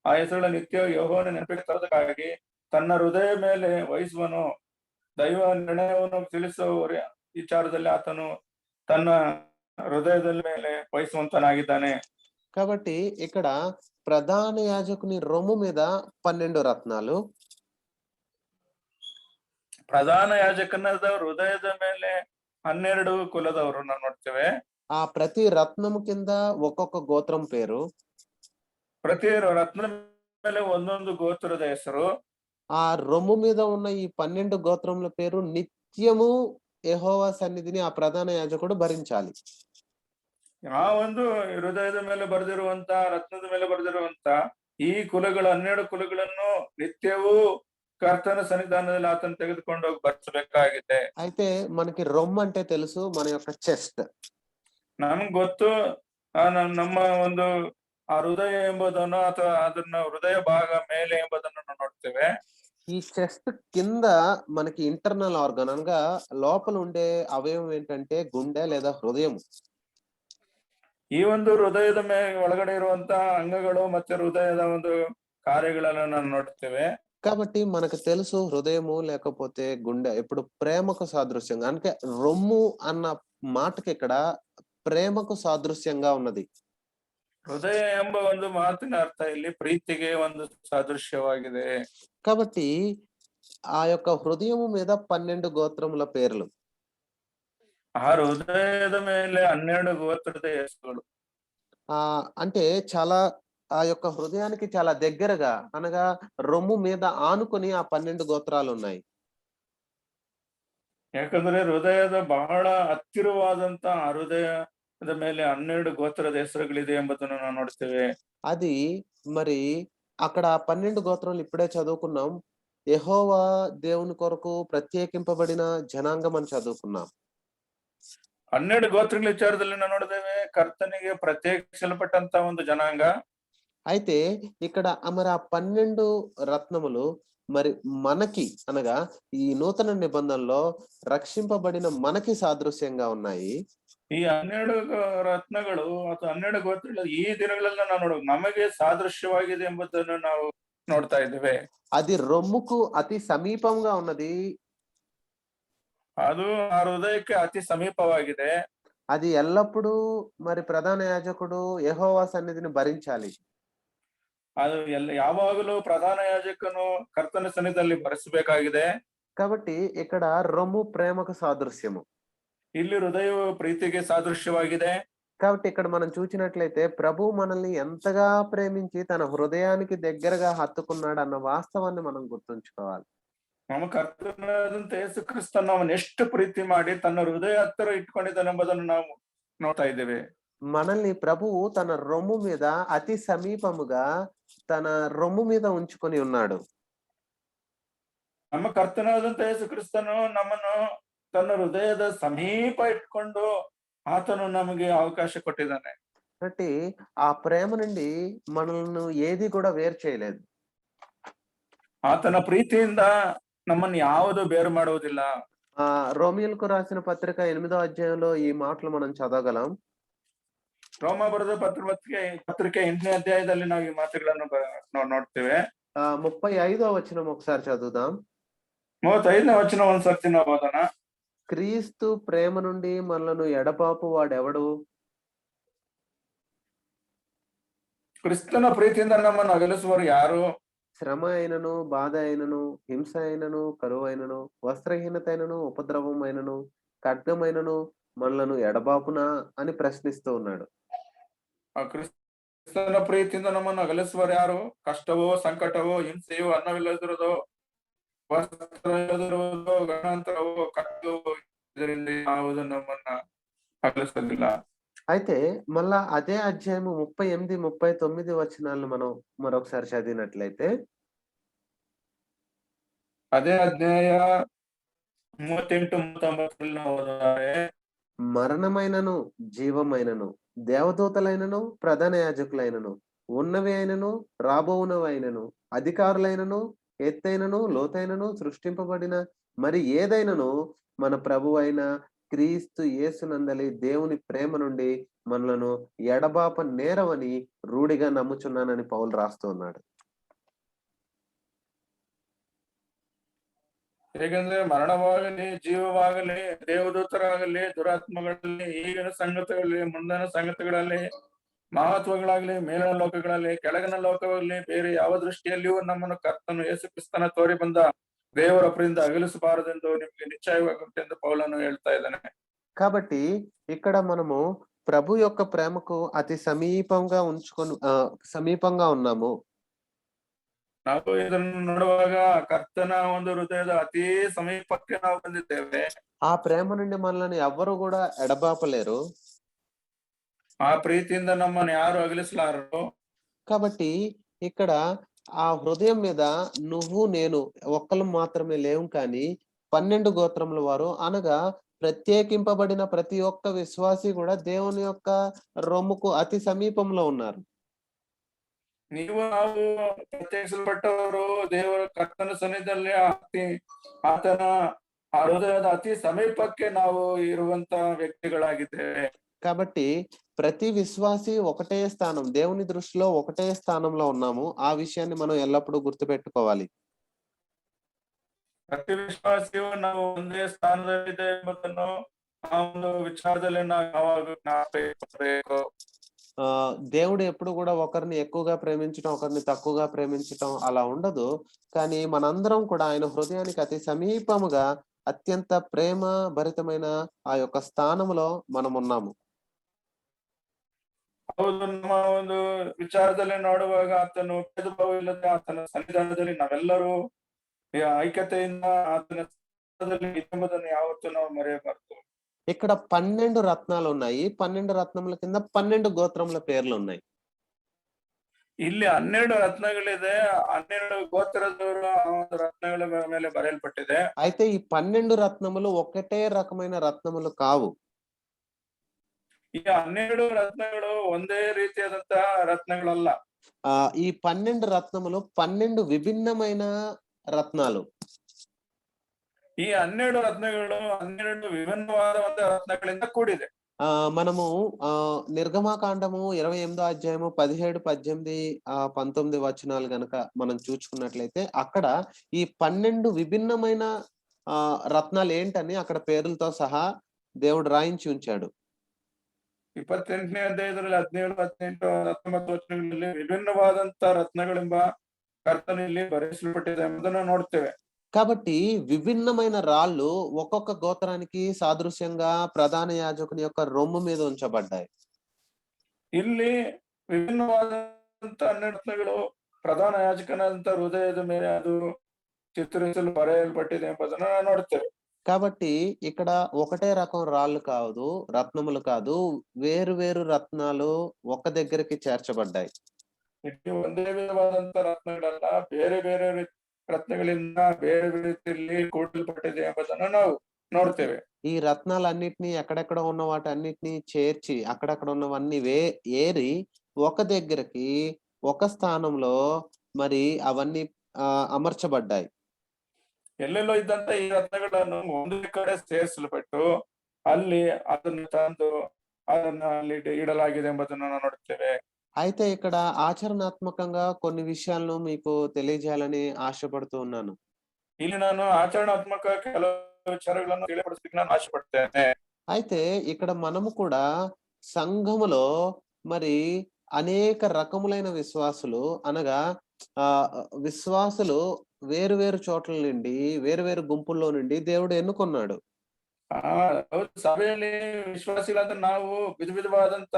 ಆ ಹೆಸರುಗಳ ನಿತ್ಯ ಯೆಹೋವನ ನೆನಪಿಗೆ ತರೋದಕ್ಕಾಗಿ ತನ್ನ ಹೃದಯ ಮೇಲೆ ವಹಿಸುವನು. ದೈವ ನಿರ್ಣಯವನ್ನು ತಿಳಿಸುವ ವಿಚಾರದಲ್ಲಿ ಆತನು ತನ್ನ హృదయದ ಮೇಲೆ వహిಸುವಂತನಾಗಿದ್ದಾನೆ. కాబట్టి ఇక్కడ ప్రధాన యాజకుని రొమ్ము మీద 12 రత్నాలు, ಪ್ರಧಾನ ಯಾಜಕನದ ಹೃದಯದ ಮೇಲೆ 12 ಕುಲದವರು ನಾವು ನೋಡ್ತೇವೆ. ఆ ప్రతి రత్నము కింద ఒక్కొక్క గోత్రం పేరు, ಪ್ರತಿ ರತ್ನದ ಮೇಲೆ ಒಂದೊಂದು ಗೋತ್ರದ ಹೆಸರು. ఆ రొమ్ము మీద ఉన్న ఈ 12 గోత్రముల పేరు నిత్యము యెహోవా సన్నిధిని ఆ ప్రధాన యాజకుడు భరించాలి. ಆ ಒಂದು ಹೃದಯದ ಮೇಲೆ ಬರೆದಿರುವಂತ ರತ್ನದ ಮೇಲೆ ಬರೆದಿರುವಂತ ಈ ಕುಲಗಳ 12 ಕುಲಗಳನ್ನು ನಿತ್ಯವೂ ಕರ್ತನ ಸನ್ನಿಧಾನದಲ್ಲಿ ಆತನ ತೆಗೆದುಕೊಂಡು ಹೋಗಿ ಬರ್ಸಬೇಕಾಗಿದೆ. అయితే మనకి రొమ్ము అంటే తెలుసు, మన యొక్క చెస్ట్. ನಮ್ಗೆ ಗೊತ್ತು ನಮ್ಮ ಒಂದು ಆ ಹೃದಯ ಎಂಬುದನ್ನು ಅಥವಾ ಅದನ್ನ ಹೃದಯ ಭಾಗ ಮೇಲೆ ಎಂಬುದನ್ನು ನಾವು ನೋಡ್ತೇವೆ. ఈ చెస్ట్ కింద మనకి ఇంటర్నల్ ఆర్గన్ అనగా లోపల ఉండే అవయవం ఏంటంటే గుండె లేదా హృదయం. ಈ ಒಂದು ಹೃದಯದ ಒಳಗಡೆ ಇರುವಂತ ಅಂಗಗಳು ಮತ್ತೆ ಹೃದಯದ ಒಂದು కార్యಗಳನ್ನು ನಾವು ನೋಡ್ತೇವೆ. కాబట్టి మనకు తెలుసు హృదయము లేకపోతే గుండె ఎప్పుడు ప్రేమకు సాదృశ్యంగా, అంటే రొమ్ము అన్న మాటకి ఇక్కడ ప్రేమకు సాదృశ్యంగా ఉన్నది. ಹೃದಯ ಎಂಬ ಒಂದು ಮಾತಿನ ಅರ್ಥ ಇಲ್ಲಿ ಪ್ರೀತಿಗೆ ಒಂದು ಸಾದೃಶ್ಯವಾಗಿದೆ. కాబట్టి ఆ యొక్క హృదయము మీద 12 గోత్రముల పేర్లు, ఆ హృదయದ ಮೇಲೆ 12 ಗೋತ್ರದ ಹೆಸರುಗಳು. అంటే చాలా ఆ యొక్క హృదయానికి చాలా దగ్గరగా అనగా రొమ్ము మీద ఆనుకొని ఆ 12 గోత్రాలు ఉన్నాయి. ಯಾಕಂದ್ರೆ ಹೃದಯದ ಬಹಳ ಹತ್ತಿರವಾದಂತ ಹೃದಯದ ಮೇಲೆ 12 ಗೋತ್ರದ ಹೆಸರುಗಳಿದೆ ಎಂಬುದನ್ನು ನಾವು ನೋಡ್ತೇವೆ. అది మరి అక్కడ 12 గోత్రాలు ఇప్పుడే చదువుకున్నాం. యెహోవా దేవుని కొరకు ప్రత్యేకింపబడిన జనాంగం అని చదువుకున్నాం. 12 ಗೋತ್ರಗಳ ವಿಚಾರದಲ್ಲಿ ನಾವು ನೋಡಿದ್ದೇವೆ ಕರ್ತನಿಗೆ ಪ್ರತ್ಯೇಕಿಸಲ್ಪಟ್ಟಂತ ಒಂದು ಜನಾಂಗ. అయితే ఇక్కడ మరి ఆ 12 రత్నములు మరి మనకి అనగా ఈ నూతన నిబంధనలో రక్షింపబడిన మనకి సాదృశ్యంగా ఉన్నాయి. ಈ 12 ರತ್ನಗಳು ಅಥವಾ 12 ಗೋತ್ರಗಳು ಈ ದಿನಗಳೆಲ್ಲ ನಾವು ನೋಡುವ ನಮಗೆ ಸಾದೃಶ್ಯವಾಗಿದೆ ಎಂಬುದನ್ನು ನಾವು ನೋಡ್ತಾ ಇದ್ದೇವೆ. అది రొమ్ముకు అతి సమీపంగా ఉన్నది. ಅದು ಆ ಹೃದಯಕ್ಕೆ ಅತಿ ಸಮೀಪವಾಗಿದೆ. అది ఎల్లప్పుడూ మరి ప్రధాన యాజకుడు యెహోవా సన్నిధిని భరించాలి. ಅದು ಯಾವಾಗಲೂ ಪ್ರಧಾನ ಯಾಜಕನು ಕರ್ತನ ಸನ್ನಿಧಿಯಲ್ಲಿ ಭರಿಸಬೇಕಾಗಿದೆ. కాబట్టి ఇక్కడ రొమ్ము ప్రేమకు సాదృశ్యము. ಇಲ್ಲಿ ಹೃದಯವು ಪ್ರೀತಿಗೆ ಸಾದೃಶ್ಯವಾಗಿದೆ. కాబట్టి ఇక్కడ మనం చూసినట్లయితే ప్రభు మనల్ని ఎంతగా ప్రేమించి తన హృదయానికి దగ్గరగా హత్తుకున్నాడు అన్న వాస్తవాన్ని మనం గుర్తుంచుకోవాలి. ನಮ್ಮ ಕರ್ತನಾದಂತ ಯೇಸು ಕ್ರಿಸ್ತನ ಅವನು ಎಷ್ಟು ಪ್ರೀತಿ ಮಾಡಿ ತನ್ನ ಹೃದಯ ಹತ್ತಿರ ಇಟ್ಕೊಂಡಿದ್ದಾನೆಂಬುದನ್ನು ನಾವು ನೋಡ್ತಾ ಇದ್ದೇವೆ. మనల్ని ప్రభువు తన రొమ్ము మీద అతి సమీపముగా తన రొమ్ము మీద ఉంచుకొని ఉన్నాడు. ನಮ್ಮ ಕರ್ತನಾದಂತ ಯೇಸು ಕ್ರಿಸ್ತನು ನಮ್ಮನ್ನು ತನ್ನ ಹೃದಯದ ಸಮೀಪ ಇಟ್ಕೊಂಡು ಆತನು ನಮಗೆ ಅವಕಾಶ ಕೊಟ್ಟಿದ್ದಾನೆ. కాబట్టి ఆ ప్రేమ నుండి మనల్ని ఏది కూడా వేరు చేయలేదు. ಆತನ ಪ್ರೀತಿಯಿಂದ ನಮ್ಮನ್ನು ಯಾವುದು ಬೇರು ಮಾಡುವುದಿಲ್ಲ. రోమియోలకు రాసిన పత్రిక 8వ అధ్యాయంలో ఈ మాటలు మనం చదవగలం. ರೋಮ ಬರೆದ ಪತ್ರಿಕೆ 8ನೇ ಅಧ್ಯಾಯದಲ್ಲಿ ನಾವು ಈ ಮಾತುಗಳನ್ನು ನೋಡ್ತೇವೆ. 35వ వచనం ఒకసారి చదువుదాం. 35ನೇ ವಚನ ಒಂದ್ಸರ್ತಿ ನಾವು ಓದೋಣ. క్రీస్తు ప్రేమ నుండి మనలను ఎడబాపు వాడెవడు? ಕ್ರಿಸ್ತನ ಪ್ರೀತಿಯಿಂದ ನಮ್ಮನ್ನು ಅಗಲಿಸುವರು ಯಾರು? శ్రమ అయినను, బాధ అయినను, హింస అయినను, కరువు అయినను, వస్త్రహీనత అయినను, ఉపద్రవం అయినను, ఖడ్గమైనను మనలను ఎడబాపునా అని ప్రశ్నిస్తూ ఉన్నాడు. ಆ ಕ್ರಿಸ್ತನ ಪ್ರೀತಿಯಿಂದ ನಮ್ಮನ್ನು ಅಗಲಿಸುವರು ಯಾರು? ಕಷ್ಟವೋ, ಸಂಕಟವೋ, ಹಿಂಸೆಯೋ, ಅನ್ನವಿಲ್ಲದಿರೋದೋ, ವಸ್ತ್ರ ಇಲ್ಲದಿರುವುದೋ, ಗಣಾಂತರವೋ, ಖಡ್ಗವೋ, ಇದರಿಂದ ಯಾವುದು ನಮ್ಮನ್ನ ಅಗಲಿಸಲಿಲ್ಲ. అయితే మళ్ళా అదే అధ్యాయము 38, 39 వచనాలను మనం మరొకసారి చదివినట్లయితే, ಅದೇ ಅಧ್ಯಾಯ 38, 39 ನಾವು ಓದಿದರೆ, మరణమైనను జీవమైనను దేవదూతలైనను ప్రధాన యాజకులైనను ఉన్నవి అయినను రాబోవునవి అయినను అధికారులైనను ఎత్తైనను లోతైనను సృష్టింపబడిన మరి ఏదైనను మన ప్రభు అయిన క్రీస్తు యేసునందలి దేవుని ప్రేమ నుండి మనలను ఎడబాప నేరవని రూఢిగా నమ్ముచున్నానని పౌలు రాస్తూ ఉన్నాడు. ಹೇಗೆಂದ್ರೆ ಮರಣವಾಗಲಿ, ಜೀವವಾಗಲಿ, ದೇವದೂತರಾಗಲಿ, ದುರಾತ್ಮಗಳಲ್ಲಿ, ಈಗಿನ ಸಂಗತಿಗಳಲ್ಲಿ, ಮುಂದಿನ ಸಂಗತಿಗಳಲ್ಲಿ, ಮಹತ್ವಗಳಾಗಲಿ, ಮೇಲಿನ ಲೋಕಗಳಲ್ಲಿ, ಕೆಳಗಿನ ಲೋಕಗಳಲ್ಲಿ, ಬೇರೆ ಯಾವ ದೃಷ್ಟಿಯಲ್ಲಿಯೂ ನಮ್ಮನ್ನು ಕರ್ತನು ಯೇಸು ಕ್ರಿಸ್ತನ ತೋರಿ ಬಂದ ದೇವರ ಪ್ರೀತಿಯಿಂದ ಅಗಲಿಸಬಾರದೆಂದು ನಿಮಗೆ ನಿಶ್ಚಯವಾಗುತ್ತೆಂದು ಪೌಲನು ಹೇಳ್ತಾ ಇದ್ದಾನೆ. కాబట్టి ఇక్కడ మనము ప్రభు యొక్క ప్రేమకు అతి సమీపంగా ఉన్నాము. ನಾವು ಇದನ್ನು ನೋಡುವಾಗ ಕರ್ತನ ಒಂದು ಹೃದಯದ ಅತಿ ಸಮೀಪಕ್ಕೆ ನಾವು ಬಂದಿದ್ದೇವೆ. ఆ ప్రేమ నుండి మనల్ని ఎవ్వరు కూడా ఎడబాపలేరు. ಆ ಪ್ರೀತಿಯಿಂದ ನಮ್ಮನ್ನು ಯಾರು ಅಗಲಿಸಲಾರರು. కాబట్టి ఇక్కడ ఆ హృదయం మీద నువ్వు నేను ఒక్కరు మాత్రమే లేవు, కానీ 12 గోత్రముల వారు అనగా ప్రత్యేకింపబడిన ప్రతి ఒక్క విశ్వాసి కూడా దేవుని యొక్క రొమ్ముకు అతి సమీపంలో ఉన్నారు. ನೀವು ನಾವು ಪ್ರತ್ಯೇಕಿಸಲ್ಪಟ್ಟವರು ದೇವರ ಕರ್ತನ ಸನ್ನಿಧಿಯಲ್ಲಿ ಆತನ ಹೃದಯದ ಅತಿ ಸಮೀಪಕ್ಕೆ ನಾವು ಇರುವಂತ ವ್ಯಕ್ತಿಗಳಾಗಿದ್ದೇವೆ. కాబట్టి ప్రతి విశ్వాసి ఒకటే స్థానం, దేవుని దృష్టిలో ఒకటే స్థానంలో ఉన్నాము. ఆ విషయాన్ని మనం ఎల్లప్పుడూ గుర్తుపెట్టుకోవాలి. ಪ್ರತಿ ವಿಶ್ವಾಸಿಯು ನಾವು ಒಂದೇ ಸ್ಥಾನದಲ್ಲಿದೆ ಎಂಬುದನ್ನು ಆ ಒಂದು ವಿಚಾರದಲ್ಲಿ ನಾವು ಯಾವಾಗ ಜ್ಞಾಪಕ. దేవుడు ఎప్పుడు కూడా ఒకరిని ఎక్కువగా ప్రేమించటం, ఒకరిని తక్కువగా ప్రేమించటం అలా ఉండదు. కానీ మనందరం కూడా ఆయన హృదయానికి అతి సమీపముగా అత్యంత ప్రేమ భరితమైన ఆ యొక్క స్థానంలో మనం ఉన్నాము. ಹೌದು, ನಮ್ಮ ಒಂದು ವಿಚಾರದಲ್ಲಿ ನೋಡುವಾಗ ಆತನು ಭೇದಭಾವ ಇಲ್ಲದೆ ಆತನ ಸನ್ನಿಧಾನದಲ್ಲಿ ನಾವೆಲ್ಲರೂ ಐಕ್ಯತೆಯಿಂದ ಆತನ ಎಂಬುದನ್ನು ಯಾವತ್ತೂ ನಾವು ಮರೆಯಬಾರದು. ఇక్కడ 12 రత్నాలు ఉన్నాయి. 12 రత్నముల కింద 12 గోత్రముల పేర్లు ఉన్నాయి. ಇಲ್ಲಿ 12 ರತ್ನಗಳಿದೆ. 12 ಗೋತ್ರದವರು ಆ ಒಂದು ರತ್ನಗಳ ಮೇಲೆ ಬರೆಯಲ್ಪಟ್ಟಿದೆ. అయితే ఈ 12 రత్నములు ఒకటే రకమైన రత్నములు కావు. ಈ 12 ರತ್ನಗಳು ಒಂದೇ ರೀತಿಯಾದಂತಹ ರತ್ನಗಳಲ್ಲ. ఈ 12 రత్నములు 12 విభిన్నమైన రత్నాలు. ಈ 12 ರತ್ನಗಳು 12 ವಿಭಿನ್ನವಾದ ರತ್ನಗಳಿಂದ ಕೂಡಿದೆ. మనము నిర్గమాకాండము 28వ అధ్యాయము 17, 18, 19 వచనాలు గనక మనం చూసుకున్నట్లయితే అక్కడ ఈ 12 విభిన్నమైన రత్నాలు ఏంటని అక్కడ పేర్లతో సహా దేవుడు రాయించి ఉంచాడు. 28ನೇ ಅಧ್ಯಾಯದಲ್ಲಿ 17, 18, 19 ವಚನಗಳಲ್ಲಿ ವಿಭಿನ್ನವಾದಂತಹ ರತ್ನಗಳೆಂಬ ಕರ್ತನಲ್ಲಿ ಬರೆಸಲ್ಪಟ್ಟಿದೆ ಎಂಬುದನ್ನು ನೋಡ್ತೇವೆ. కాబట్టి విభిన్నమైన రాళ్ళు ఒక్కొక్క గోత్రానికి సాదృశ్యంగా ప్రధాన యాజకుని యొక్క రొమ్ము మీద ఉంచబడ్డాయి. ಇಲ್ಲಿ ವಿಭಿನ್ನವಾದಂತ 12 ರತ್ನಗಳು ಪ್ರಧಾನ ಯಾಜಕನಾದಂತ ಹೃದಯದ ಮೇಲೆ ಅದು ಚಿತ್ರಿಸಲು ಬರೆಯಲ್ಪಟ್ಟಿದೆ ಎಂಬುದನ್ನು ನಾವು ನೋಡ್ತೇವೆ. కాబట్టి ఇక్కడ ఒకటే రకం రాళ్ళు కాదు, రత్నములు కాదు, వేరు వేరు రత్నాలు ఒక దగ్గరికి చేర్చబడ్డాయి. ಇಲ್ಲಿ ಒಂದೇ ವಿಧವಾದಂತ ರತ್ನಗಳಲ್ಲ, ಬೇರೆ ಬೇರೆ ರತ್ನಗಳಿಂದ ಬೇರೆ ಬೇರೆ ರೀತಿಯಲ್ಲಿ ಕೂಡಲ್ಪಟ್ಟಿದೆ ಎಂಬುದನ್ನು ನಾವು ನೋಡ್ತೇವೆ. ఈ రత్నాలన్నిటినీ ఎక్కడెక్కడ ఉన్న వాటన్నిటిని చేర్చి అక్కడక్కడ ఉన్నవన్నీ ఏరి ఒక దగ్గరికి ఒక స్థానంలో మరి అవన్నీ అమర్చబడ్డాయి. ಎಲ್ಲೆಲ್ಲೋ ಇದ್ದಂತ ಈ ರತ್ನಗಳನ್ನು ಒಂದು ಕಡೆ ಸೇರಿಸಲ್ಪಟ್ಟು ಅಲ್ಲಿ ಅದನ್ನು ತಂದು ಅದನ್ನ ಅಲ್ಲಿ ಇಡಲಾಗಿದೆ ಎಂಬುದನ್ನು ನಾವು ನೋಡುತ್ತೇವೆ. అయితే ఇక్కడ ఆచరణాత్మకంగా కొన్ని విషయాలను మీకు తెలియజేయాలని ఆశపడుతూ ఉన్నాను. ಇಲ್ಲಿ ನಾನು ಆಚರಣಾತ್ಮಕ ಕೆಲವು ವಿಚಾರಗಳನ್ನು ತಿಳಿಪಡಿಸಲಿಕ್ಕೆ ನಾನು ಆಶಪಡ್ತೇನೆ. అయితే ఇక్కడ మనము కూడా సంఘములో మరి అనేక రకములైన విశ్వాసులు అనగా విశ్వాసులు వేరు వేరు చోట్ల నుండి వేరు వేరు గుంపుల్లో నుండి దేవుడు ఎన్నుకున్నాడు. ಹೌದು, ಸಭೆಯಲ್ಲಿ ವಿಶ್ವಾಸಿಗಳಾದ ನಾವು ವಿಧ ವಿಧವಾದಂತ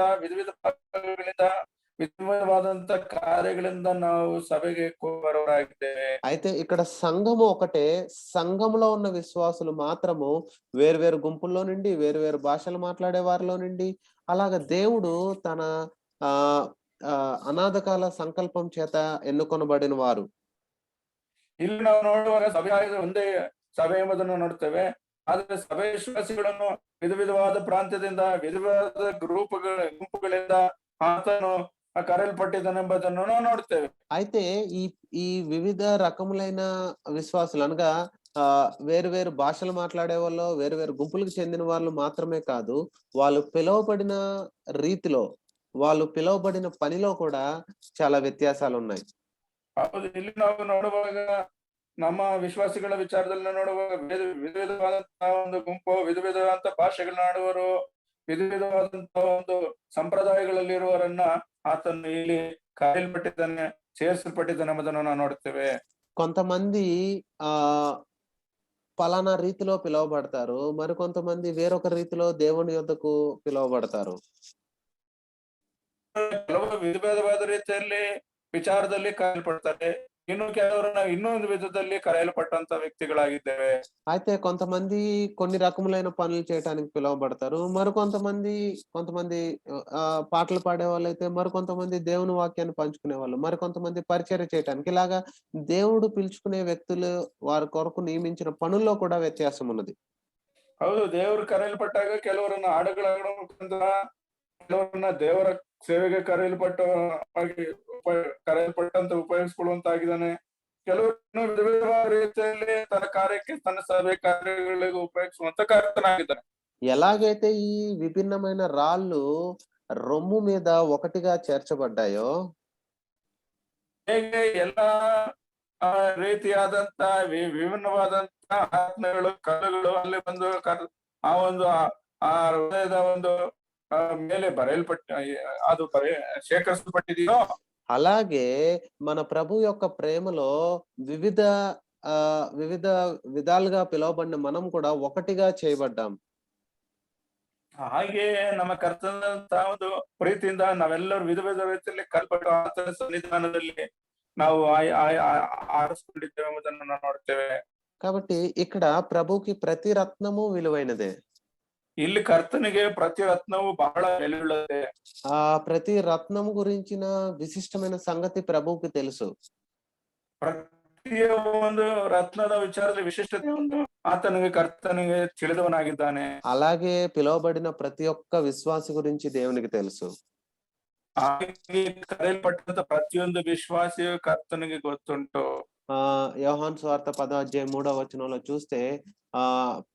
ವಿಧವಾದಂತ ಕಾರ್ಯಗಳಿಂದ ನಾವು ಸಭೆಗೆ ಬರೋರಾಗಿದ್ದೇವೆ. అయితే ఇక్కడ సంఘము ఒకటే, సంఘములో ఉన్న విశ్వాసులు మాత్రము వేరు వేరు గుంపుల్లో నుండి వేరు వేరు భాషలు మాట్లాడే వారిలో నుండి అలాగ దేవుడు తన అనాథకాల సంకల్పం చేత ఎన్నుకొనబడిన వారు. ಇಲ್ಲಿ ನಾವು ನೋಡುವಾಗ ಸಭೆ ಒಂದೇ ಸಭೆ ಎಂಬುದನ್ನು ನೋಡ್ತೇವೆ. ಆದ್ರೆ ಸಭೆ ವಿಶ್ವಾಸಿಗಳನ್ನು ವಿಧ ವಿಧವಾದ ಪ್ರಾಂತ್ಯದಿಂದ ವಿಧ ವಿಧವಾದ ಗುಂಪುಗಳಿಂದ ಆತನು కరెల్పట్టిదనెంబుదನ್ನು ನಾವು ನೋಡ್ತೇವೆ. అయితే ఈ వివిధ రకములైన విశ్వాసులు అనగా వేరు వేరు భాషలు మాట్లాడే వాళ్ళు వేరు వేరు గుంపులకు చెందిన వాళ్ళు మాత్రమే కాదు, వాళ్ళు పిలువబడిన రీతిలో వాళ్ళు పిలువబడిన పనిలో కూడా చాలా వ్యత్యాసాలు ఉన్నాయి. ಹೌದು, ಇಲ್ಲಿ ನಾವು ನೋಡುವಾಗ ನಮ್ಮ ವಿಶ್ವಾಸಿಗಳ ವಿಚಾರದಲ್ಲಿ ನೋಡುವಾಗ ವಿಧ ವಿಧವಾದಂತಹ ಒಂದು ಗುಂಪು, ವಿಧ ವಿಧವಾದಂತ ಭಾಷೆಗಳನ್ನ ಆಡುವರು, ವಿಧ ವಿಧವಾದಂತಹ ಒಂದು ಸಂಪ್ರದಾಯಗಳಲ್ಲಿ ಇರುವವರನ್ನ ಆತನು ಇಲ್ಲಿ ಕರೆಯಲ್ಪಟ್ಟಿದ್ದಾನೆ, ಸೇರಿಸಲ್ಪಟ್ಟಿದ್ದಾನೆ ಎಂಬುದನ್ನು ನಾವು ನೋಡ್ತೇವೆ. కొంతమంది పలానా రీతిలో పిలువబడతారు, మరి కొంతమంది వేరొక రీతిలో దేవుని యొద్దకు పిలువబడతారు. ಕೆಲವರು ವಿಧ ವಿಧವಾದ ರೀತಿಯಲ್ಲಿ ವಿಚಾರದಲ್ಲಿ ಕರೆಯಲ್ಪಡ್ತಾರೆ, ಇನ್ನು ಕೆಲವರನ್ನ ಇನ್ನೊಂದು విధದಲ್ಲಿ కరెయల్పట్టంత వ్యక్తిಗಳಾಗಿದ್ದೇವೆ. అయితే కొంతమంది కొన్ని రకములైన పనులు చేయడానికి పిలువబడతారు, మరి కొంతమంది పాటలు పాడే వాళ్ళైతే, మరి కొంతమంది దేవుని వాక్యాన్ని పంచుకునే వాళ్ళు, మరి కొంతమంది పరిచర్య చేయడానికి. ఇలాగా దేవుడు పిలుచుకునే వ్యక్తులు వారి కొరకు నియమించిన పనుల్లో కూడా వ్యత్యాసం ఉన్నది. ಹೌದು, ದೇವರು ಕರೆಯಲ್ಪಟ್ಟಾಗ ಕೆಲವರನ್ನ ಹಾಡುಗಳ ಮುಖಾಂತರ, ಕೆಲವರನ್ನ ದೇವರ ಸೇವೆಗೆ ಕರೆಯಲ್ಪಟ್ಟಂತ ಉಪಯೋಗಿಸಿಕೊಳ್ಳುವಂತಾಗಿದ್ದಾನೆ. ಕೆಲವರನ್ನು ವಿಧ ವಿಧವಾದ ರೀತಿಯಲ್ಲಿ ತನ್ನ ಕಾರ್ಯಕ್ಕೆ, ತನ್ನ ಸಭೆ ಕಾರ್ಯಗಳಿಗೆ ಉಪಯೋಗಿಸುವಂತ ಕರ್ತನಾಗಿದ್ದಾನೆ. ఎలాగైతే ఈ విభిన్నమైన రాళ్ళు రొమ్ము మీద ఒకటిగా చేర్చబడ్డాయో, ಹೇಗೆ ಎಲ್ಲಾ ರೀತಿಯಾದಂತ ವಿಭಿನ್ನವಾದಂತ ಆತ್ಮಗಳು, ಕಲ್ಲುಗಳು ಅಲ್ಲಿ ಬಂದು ಆ ಒಂದು ಆ ಹೃದಯದ ಒಂದು ಮೇಲೆ ಅದು ಶೇಖರಿಸಲ್ಪಟ್ಟಿದೆಯೋ, అలాగే మన ప్రభు యొక్క ప్రేమలో వివిధ విధాలుగా పిలువబడిన మనం కూడా ఒకటిగా చేయబడ్డాం. ಹಾಗೆ ನಮ್ಮ ಕರ್ತನಂತ ಒಂದು ಪ್ರೀತಿಯಿಂದ ನಾವೆಲ್ಲರೂ ವಿಧ ವಿಧ ರೀತಿಯಲ್ಲಿ ಕಲ್ಪಟ್ಟು ಆತನ ಸನ್ನಿಧಾನದಲ್ಲಿ ನಾವು ಆರಿಸಿಕೊಂಡಿದ್ದೇವೆ ಎಂಬುದನ್ನು ನಾವು ನೋಡ್ತೇವೆ. కాబట్టి ఇక్కడ ప్రభుకి ప్రతి రత్నము విలువైనదే. ಇಲ್ಲಿ ಕರ್ತನಿಗೆ ಪ್ರತಿ ರತ್ನವು ಬಹಳ ಬೆಲೆಯುಳ್ಳದೆ. ప్రతి రత్నము గురించిన విశిష్టమైన సంగతి ప్రభువుకి తెలుసు. ಪ್ರತಿ ಒಂದು ರತ್ನದ ವಿಚಾರದಲ್ಲಿ ವಿಶಿಷ್ಟತೆ ಒಂದು ಆತನಿಗೆ, ಕರ್ತನಿಗೆ ತಿಳಿದವನಾಗಿದ್ದಾನೆ. అలాగే పిలువబడిన ప్రతి ఒక్క విశ్వాసి గురించి దేవునికి తెలుసు. ಹಾಗೆ ಕರೆಯಲ್ಪಟ್ಟಂತ ಪ್ರತಿಯೊಂದು ವಿಶ್ವಾಸಿಯು ಕರ್ತನಿಗೆ ಗೊತ್ತುಂಟು. యోహాను సువార్త 10:3 చూస్తే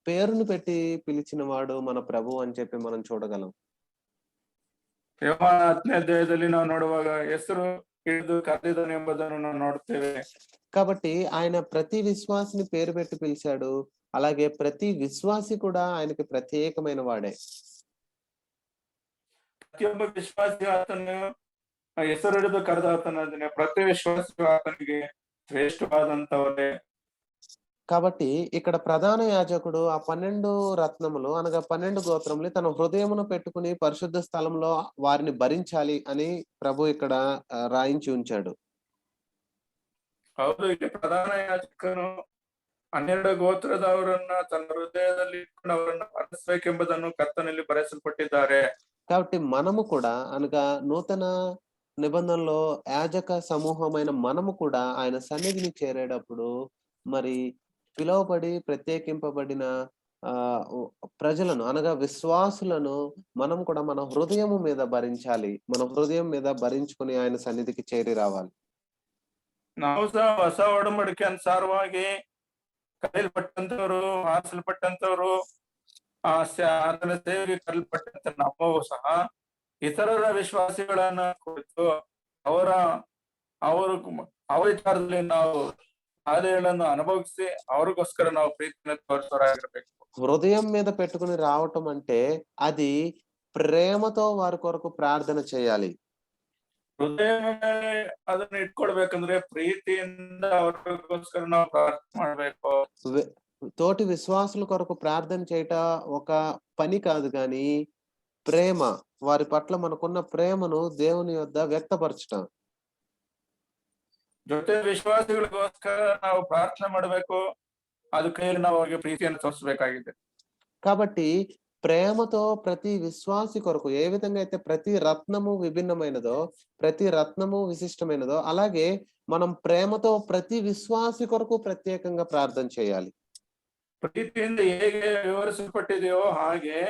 పేరును పెట్టి పిలిచిన వాడు మన ప్రభు అని చెప్పి మనం చూడగలం. ಯೋಹಾನ 10ನೇ ನಾವು ನೋಡುವಾಗ ಹೆಸರು ಹಿಡಿದು ಕರೆದಿದ್ದಾನೆ ಎಂಬುದನ್ನು ನಾವು ನೋಡ್ತೇವೆ. కాబట్టి ఆయన ప్రతి విశ్వాసిని పేరు పెట్టి పిలిచాడు, అలాగే ప్రతి విశ్వాసి కూడా ఆయనకి ప్రత్యేకమైన వాడే. ಪ್ರತಿಯೊಬ್ಬ ವಿಶ್ವಾಸಿ ಆತನು ಹೆಸರು ಹಿಡಿದು ಕರೆದ ಆತನ ಪ್ರತಿ ವಿಶ್ವಾಸಿ ಆತನಿಗೆ ಶ್ರೇಷ್ಠವಾದಂತವರೇ. కాబట్టి ఇక్కడ ప్రధాన యాజకుడు ఆ 12 రత్నములు అనగా 12 గోత్రములు తన హృదయమును పెట్టుకుని పరిశుద్ధ స్థలంలో వారిని భరించాలి అని ప్రభు ఇక్కడ రాయించి ఉంచాడు. ಹೌದು, ಇಲ್ಲಿ ಪ್ರಧಾನ ಯಾಜಕನು 12 ಗೋತ್ರದವರನ್ನ ತನ್ನ ಹೃದಯದಲ್ಲಿ ಇಟ್ಕೊಂಡು ಅವರನ್ನ ಭರಿಸಬೇಕೆಂಬುದನ್ನು ಕರ್ತನಲ್ಲಿ ಬರೆಸಲ್ಪಟ್ಟಿದ್ದಾರೆ. కాబట్టి మనము కూడా అనగా నూతన నిబంధనలో యాజక సమూహమైన మనము కూడా ఆయన సన్నిధిని చేరేటప్పుడు మరి పిలువబడి ప్రత్యేకింపబడిన ప్రజలను అనగా విశ్వాసులను మనం కూడా మన హృదయము మీద భరించాలి. మన హృదయం మీద భరించుకుని ఆయన సన్నిధికి చేరి రావాలి. ನಾವು ಸಹ ಹೊಸ ಒಡಂಬಡಿಕೆ ಅನುಸಾರವಾಗಿ ಕರೆಯಲ್ಪಟ್ಟಂತವರು, ಆರಿಸಲ್ಪಟ್ಟಂತವರು, ಆತನ ಸೇವೆಗೆ ಕರೆಯಲ್ಪಟ್ಟಂತ ನಾವು ಸಹ ಇತರರ ವಿಶ್ವಾಸಿಗಳನ್ನ ಕುರಿತು ಅವರ ವಿಚಾರದಲ್ಲಿ ನಾವು ಬಾಧೆಗಳನ್ನು ಅನುಭವಿಸಿ ಅವ್ರಿಗೋಸ್ಕರ ನಾವು ಪ್ರೀತಿಯನ್ನು ತೋರಿಸೋರಾಗಿರ್ಬೇಕು. హృదయం మీద పెట్టుకుని రావటం అంటే అది ప్రేమతో వారి కొరకు ప్రార్థన చేయాలి. ಹೃದಯ ಮೇಲೆ ಅದನ್ನ ಇಟ್ಕೊಳ್ಬೇಕಂದ್ರೆ ಪ್ರೀತಿಯಿಂದ ಅವ್ರಿಗೋಸ್ಕರ ನಾವು ಪ್ರಾರ್ಥನೆ ಮಾಡ್ಬೇಕು. తోటి విశ్వాసుల కొరకు ప్రార్థన చేయట ఒక పని కాదు, కానీ ప్రేమ, వారి పట్ల మనకున్న ప్రేమను దేవుని యొద్ద వ్యక్తపరచటం. ಜೊತೆ ವಿಶ್ವಾಸಿಗಳಿಗೋಸ್ಕರ ನಾವು ಪ್ರಾರ್ಥನೆ ಮಾಡಬೇಕು. ಅದಕ್ಕೆ ನಾವು ಅವ್ರಿಗೆ ಪ್ರೀತಿಯನ್ನು ತೋರಿಸಬೇಕಾಗಿದೆ. కాబట్టి ప్రేమతో ప్రతి విశ్వాసి కొరకు ఏ విధంగా అయితే ప్రతి రత్నము విభిన్నమైనదో, ప్రతి రత్నము విశిష్టమైనదో, అలాగే మనం ప్రేమతో ప్రతి విశ్వాసి కొరకు ప్రత్యేకంగా ప్రార్థన చేయాలి. ಪ್ರೀತಿಯಿಂದ ಹೇಗೆ ವಿವರಿಸಲ್ಪಟ್ಟಿದೆಯೋ ಹಾಗೆ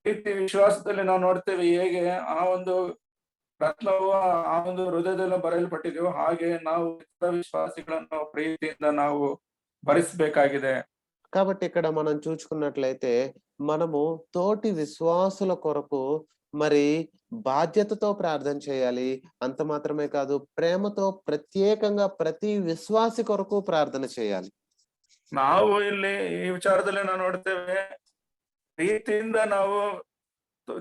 ಪ್ರೀತಿ ವಿಶ್ವಾಸದಲ್ಲಿ ನಾವು ನೋಡ್ತೇವೆ. ಹೇಗೆ ಆ ಒಂದು ರತ್ನವು ಆ ಒಂದು ಹೃದಯದಲ್ಲಿ ಬರೆಯಲ್ಪಟ್ಟಿದೆಯೋ ಹಾಗೆ ನಾವು ಇತರ ವಿಶ್ವಾಸಿಗಳನ್ನು ಪ್ರೀತಿಯಿಂದ ನಾವು ಭರಿಸಬೇಕಾಗಿದೆ. కాబట్టి ఇక్కడ మనం చూసుకున్నట్లయితే మనము తోటి విశ్వాసుల కొరకు మరి బాధ్యతతో ప్రార్థన చేయాలి. అంత మాత్రమే కాదు, ప్రేమతో ప్రత్యేకంగా ప్రతి విశ్వాసి కొరకు ప్రార్థన చేయాలి. ನಾವು ಇಲ್ಲಿ ಈ ವಿಚಾರದಲ್ಲಿ ನಾವು ನೋಡ್ತೇವೆ, ಪ್ರೀತಿಯಿಂದ ನಾವು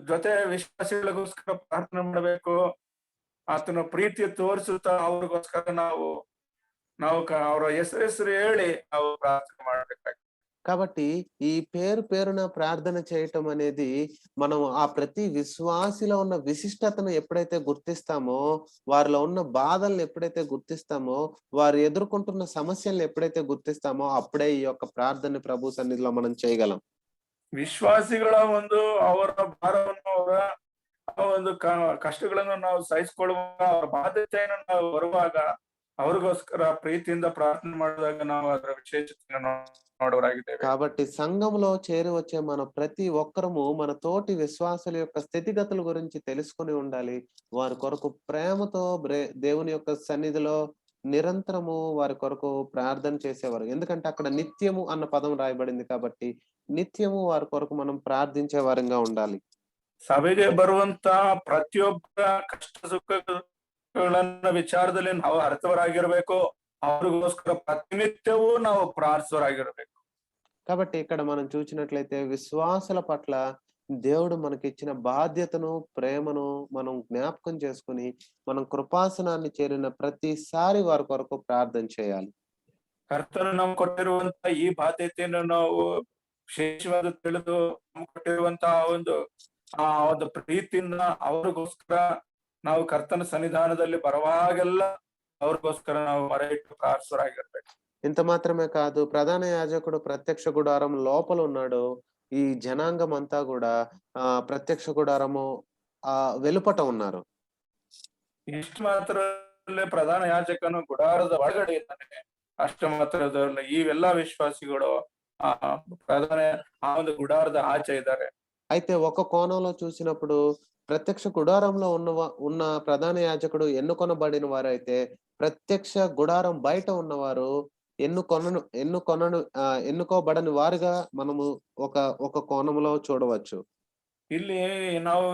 ಜೊತೆ ವಿಶ್ವಾಸಿಗಳಿಗೋಸ್ಕರ ಪ್ರಾರ್ಥನೆ ಮಾಡಬೇಕು. ಆತನ ಪ್ರೀತಿ ತೋರಿಸುತ್ತಾ ಅವ್ರಿಗೋಸ್ಕರ ನಾವು ಅವರ ಹೆಸರು ಹೇಳಿ ನಾವು ಪ್ರಾರ್ಥನೆ ಮಾಡಬೇಕಾಗಿದೆ. కాబట్టి ఈ పేరున ప్రార్థన చేయటం అనేది మనం ఆ ప్రతి విశ్వాసిలో ఉన్న విశిష్టతను ఎప్పుడైతే గుర్తిస్తామో, వారిలో ఉన్న బాధలను ఎప్పుడైతే గుర్తిస్తామో, వారు ఎదుర్కొంటున్న సమస్యలను ఎప్పుడైతే గుర్తిస్తామో, అప్పుడే ఈ యొక్క ప్రార్థన ప్రభు సన్నిధిలో మనం చేయగలం. ವಿಶ್ವಾಸಿಗಳ ಒಂದು ಅವರ ಭಾರವನ್ನು, ಅವರ ಒಂದು ಕಷ್ಟಗಳನ್ನು ನಾವು ಸಹಿಸಿಕೊಳ್ಳುವಾಗ, ಅವರ ಬಾಧ್ಯತೆಯನ್ನು ನಾವು ಬರುವಾಗ ಅವ್ರಿಗೋಸ್ಕರ ಪ್ರೀತಿಯಿಂದ ಪ್ರಾರ್ಥನೆ ಮಾಡಿದಾಗ ನಾವು ಅದರ ವಿಶೇಷತೆಯನ್ನು ನೋಡುವರಾಗಿದ್ದೇವೆ. కాబట్టి సంఘంలో చేరి వచ్చే మన ప్రతి ఒక్కరము మన తోటి విశ్వాసుల యొక్క స్థితిగతుల గురించి తెలుసుకొని ఉండాలి. వారి కొరకు ప్రేమతో దేవుని యొక్క సన్నిధిలో నిరంతరము వారి కొరకు ప్రార్థన చేసేవారు. ఎందుకంటే అక్కడ నిత్యము అన్న పదం రాయబడింది కాబట్టి నిత్యము వారి కొరకు మనం ప్రార్థించే వారంగా ఉండాలి. ಸಭೆಗೆ ಬರುವಂತ ಪ್ರತಿಯೊಬ್ಬರ ಕಷ್ಟ ಸುಖಗಳನ್ನ ವಿಚಾರದಲ್ಲಿ ನಾವು ಅರ್ಥವರಾಗಿರ್ಬೇಕು. ಅವ್ರಿಗೋಸ್ಕರ ಪ್ರತಿನಿತ್ಯವೂ ನಾವು ಪ್ರಾರ್ಥಿಸೋರಾಗಿರ್ಬೇಕು. కాబట్టి ఇక్కడ మనం చూసినట్లయితే విశ్వాసుల పట్ల దేవుడు మనకిచ్చిన బాధ్యతను, ప్రేమను మనం జ్ఞాపకం చేసుకుని మనం కృపాసనాన్ని చేరిన ప్రతిసారి వారి కొరకు ప్రార్థన చేయాలి. ಕರ್ತನು ನಮ್ಗೆ ಕೊಟ್ಟಿರುವಂತ ಈ ಬಾಧ್ಯತೆಯನ್ನು ನಾವು ವಿಶೇಷವಾದ ತಿಳಿದು ನಮ್ಗೆ ಕೊಟ್ಟಿರುವಂತಹ ಒಂದು ಪ್ರೀತಿಯಿಂದ ಅವ್ರಿಗೋಸ್ಕರ ನಾವು ಕರ್ತನ ಸನ್ನಿಧಾನದಲ್ಲಿ ಬರುವಾಗೆಲ್ಲ ಅವ್ರಿಗೋಸ್ಕರ ನಾವು ಮೊರೆ ಇಟ್ಟು ಪ್ರಾರ್ಥಿಸೋರಾಗಿರ್ಬೇಕು. ఇంత మాత్రమే కాదు, ప్రధాన యాజకుడు ప్రత్యక్ష గుడారం లోపల ఉన్నాడు. ఈ జనాంగం అంతా కూడా ప్రత్యక్ష గుడారము వెలుపట ఉన్నారు. ಇಷ್ಟು ಮಾತ್ರದಲ್ಲೇ ಪ್ರಧಾನ ಯಾಜಕನು ಗುಡಾರದ ಒಳಗಡೆ ಇದ್ದಾನೆ. ಅಷ್ಟು ಮಾತ್ರದಲ್ಲ, ಇವೆಲ್ಲಾ ವಿಶ್ವಾಸಿಗಳು ಪ್ರಧಾನ ಆ ಒಂದು ಗುಡಾರದ ಆಚೆ ಇದ್ದಾರೆ. అయితే ఒక కోణంలో చూసినప్పుడు ప్రత్యక్ష గుడారంలో ఉన్న ప్రధాన యాజకుడు ఎన్నుకొనబడిన వారు అయితే, ప్రత్యక్ష గుడారం బయట ఉన్నవారు ఎన్నుకోబడని వారుగా మనము ఒక కోణంలో చూడవచ్చు. ಇಲ್ಲಿ ನಾವು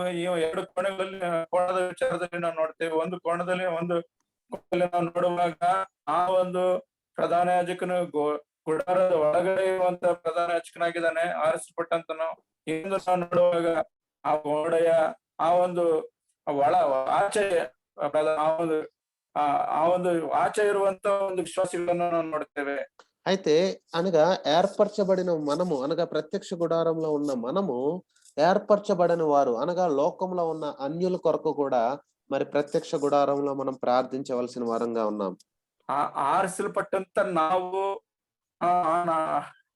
ಎರಡು ಕೋಣದ ವಿಚಾರದಲ್ಲಿ ನಾವು ನೋಡ್ತೇವೆ. ಒಂದು ಕೋಣದಲ್ಲಿ ನಾವು ನೋಡುವಾಗ ಆ ಒಂದು ಪ್ರಧಾನ ಯಾಜಕನು ಗುಡಾರದ ಒಳಗಡೆ ಇರುವಂತ ಪ್ರಧಾನ ಯಾಜಕನಾಗಿದ್ದಾನೆ, ಆರಿಸಲ್ಪಟ್ಟಂತನು. ಇನ್ನೊಂದು ನಾವು ನೋಡುವಾಗ ಆ ಗೋಡೆಯ ಆ ಒಂದು ಆಚೆ ಆ ಒಂದು ಆ ಒಂದು ಆಚೆ ಇರುವಂತ ಒಂದು ವಿಶ್ವಾಸಿಗಳನ್ನ ನಾವು ನೋಡ್ತೇವೆ. అయితే అనగా ఏర్పరచబడిన మనము అనగా ప్రత్యక్ష గుడారంలో ఉన్న మనము ఏర్పరచబడిన వారు అనగా లోకంలో ఉన్న అన్యుల కొరకు కూడా మరి ప్రత్యక్ష గుడారంలో మనం ప్రార్థించవలసిన వారంగా ఉన్నాం. ಆರಿಸಲ್ಪಟ್ಟಂತ ನಾವು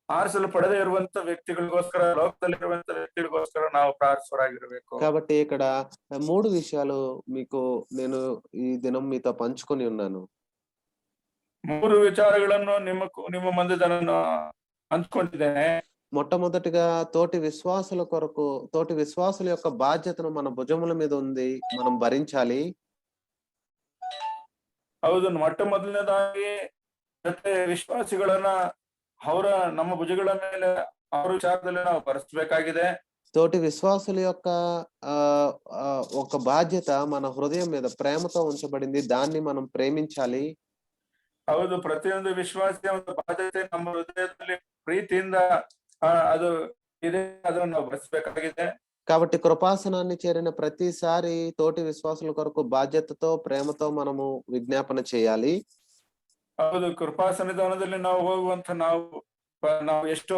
ಆರಿಸಲ್ಪಡದೇ ಇರುವಂತ ವ್ಯಕ್ತಿಗಳಿಗೋಸ್ಕರ, ಲೋಕದಲ್ಲಿರುವಂತ ವ್ಯಕ್ತಿಗಳಿಗೋಸ್ಕರ ನಾವು ಪ್ರಾರ್ಥಿಸೋರಾಗಿರ್ಬೇಕು. కాబట్టి ఇక్కడ 3 విషయాలు మీకు నేను ఈ దినం మీతో పంచుకొని ఉన్నాను. 3 విచారಗಳನ್ನು ನಿಮ್ಮ మధ్య హంచుకుంటున్నానే. మొట్టమొదటిగా తోటి విశ్వాసుల యొక్క బాధ్యతను మన భుజముల మీద ఉంది, మనం భరించాలి. ಹೌದು, ಮೊಟ್ಟಮೊದಲನೇದಾಗಿ ಜೊತೆ ವಿಶ್ವಾಸಿಗಳನ್ನ ನಮ್ಮ ಭುಜಗಳ ಮೇಲೆ ಅವರ ವಿಚಾರದಲ್ಲಿ ನಾವು ಭರಿಸಬೇಕಾಗಿದೆ. తోటి విశ్వాసుల యొక్క ఒక బాధ్యత మన హృదయం మీద ప్రేమతో ఉంచబడింది, దాన్ని మనం ప్రేమించాలి. ಹೌದು, ಪ್ರತಿಯೊಂದು ವಿಶ್ವಾಸಿಯ ಒಂದು ಬಾಧ್ಯತೆ ನಮ್ಮ ಹೃದಯದಲ್ಲಿ ಪ್ರೀತಿಯಿಂದ ಅದು ಇದೆ, ಅದನ್ನು ನಾವು ಭರಿಸಬೇಕಾಗಿದೆ. కాబట్టి కృపాసనాన్ని చేరిన ప్రతిసారి తోటి విశ్వాసుల కొరకు బాధ్యతతో ప్రేమతో మనము విజ్ఞాపన చేయాలి. ಹೌದು, ಕೃಪಾಸನ್ನಿಧಾನದಲ್ಲಿ ನಾವು ಹೋಗುವಂತ ನಾವು ಎಷ್ಟೋ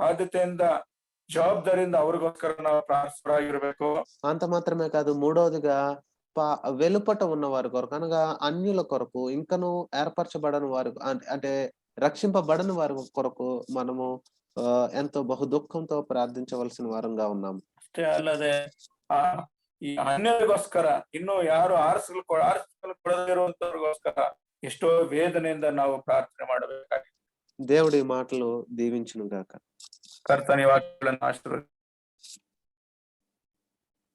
ಬಾಧ್ಯತೆಯಿಂದ, జవాబుదారీంద ಅವ್ರಿಗೋಸ್ಕರ ನಾವು ప్రార్థిస్తున్నాగిರಬೇಕು. అంత మాత్రమే కాదు, మూడవదిగా వెలుపట ఉన్న వారి కొరకు అనగా అన్యుల కొరకు, ఇంకను ఏర్పరచబడని వారి అంటే రక్షింపబడని వారి కొరకు మనము ఎంతో బహు దుఃఖంతో ప్రార్థించవలసిన వారంగా ఉన్నాము. ಅಷ್ಟೇ ಅಲ್ಲದೆ ಈ ಅನ್ಯರಿಗೋಸ್ಕರ, ಇನ್ನು ಯಾರು ಆರಿಸಲ್ಪಡದೇ ಇರುವಂತವ್ರಿಗೋಸ್ಕರ ಎಷ್ಟೋ ವೇದನೆಯಿಂದ ನಾವು ಪ್ರಾರ್ಥನೆ ಮಾಡಬೇಕಾಗಿದೆ. దేవుడి మాటలు దీవించును గాక. ಕರ್ತನ ವಾಕ್ಯಗಳನ್ನು ಆಶೀರ್ವದಿಸಲಿ.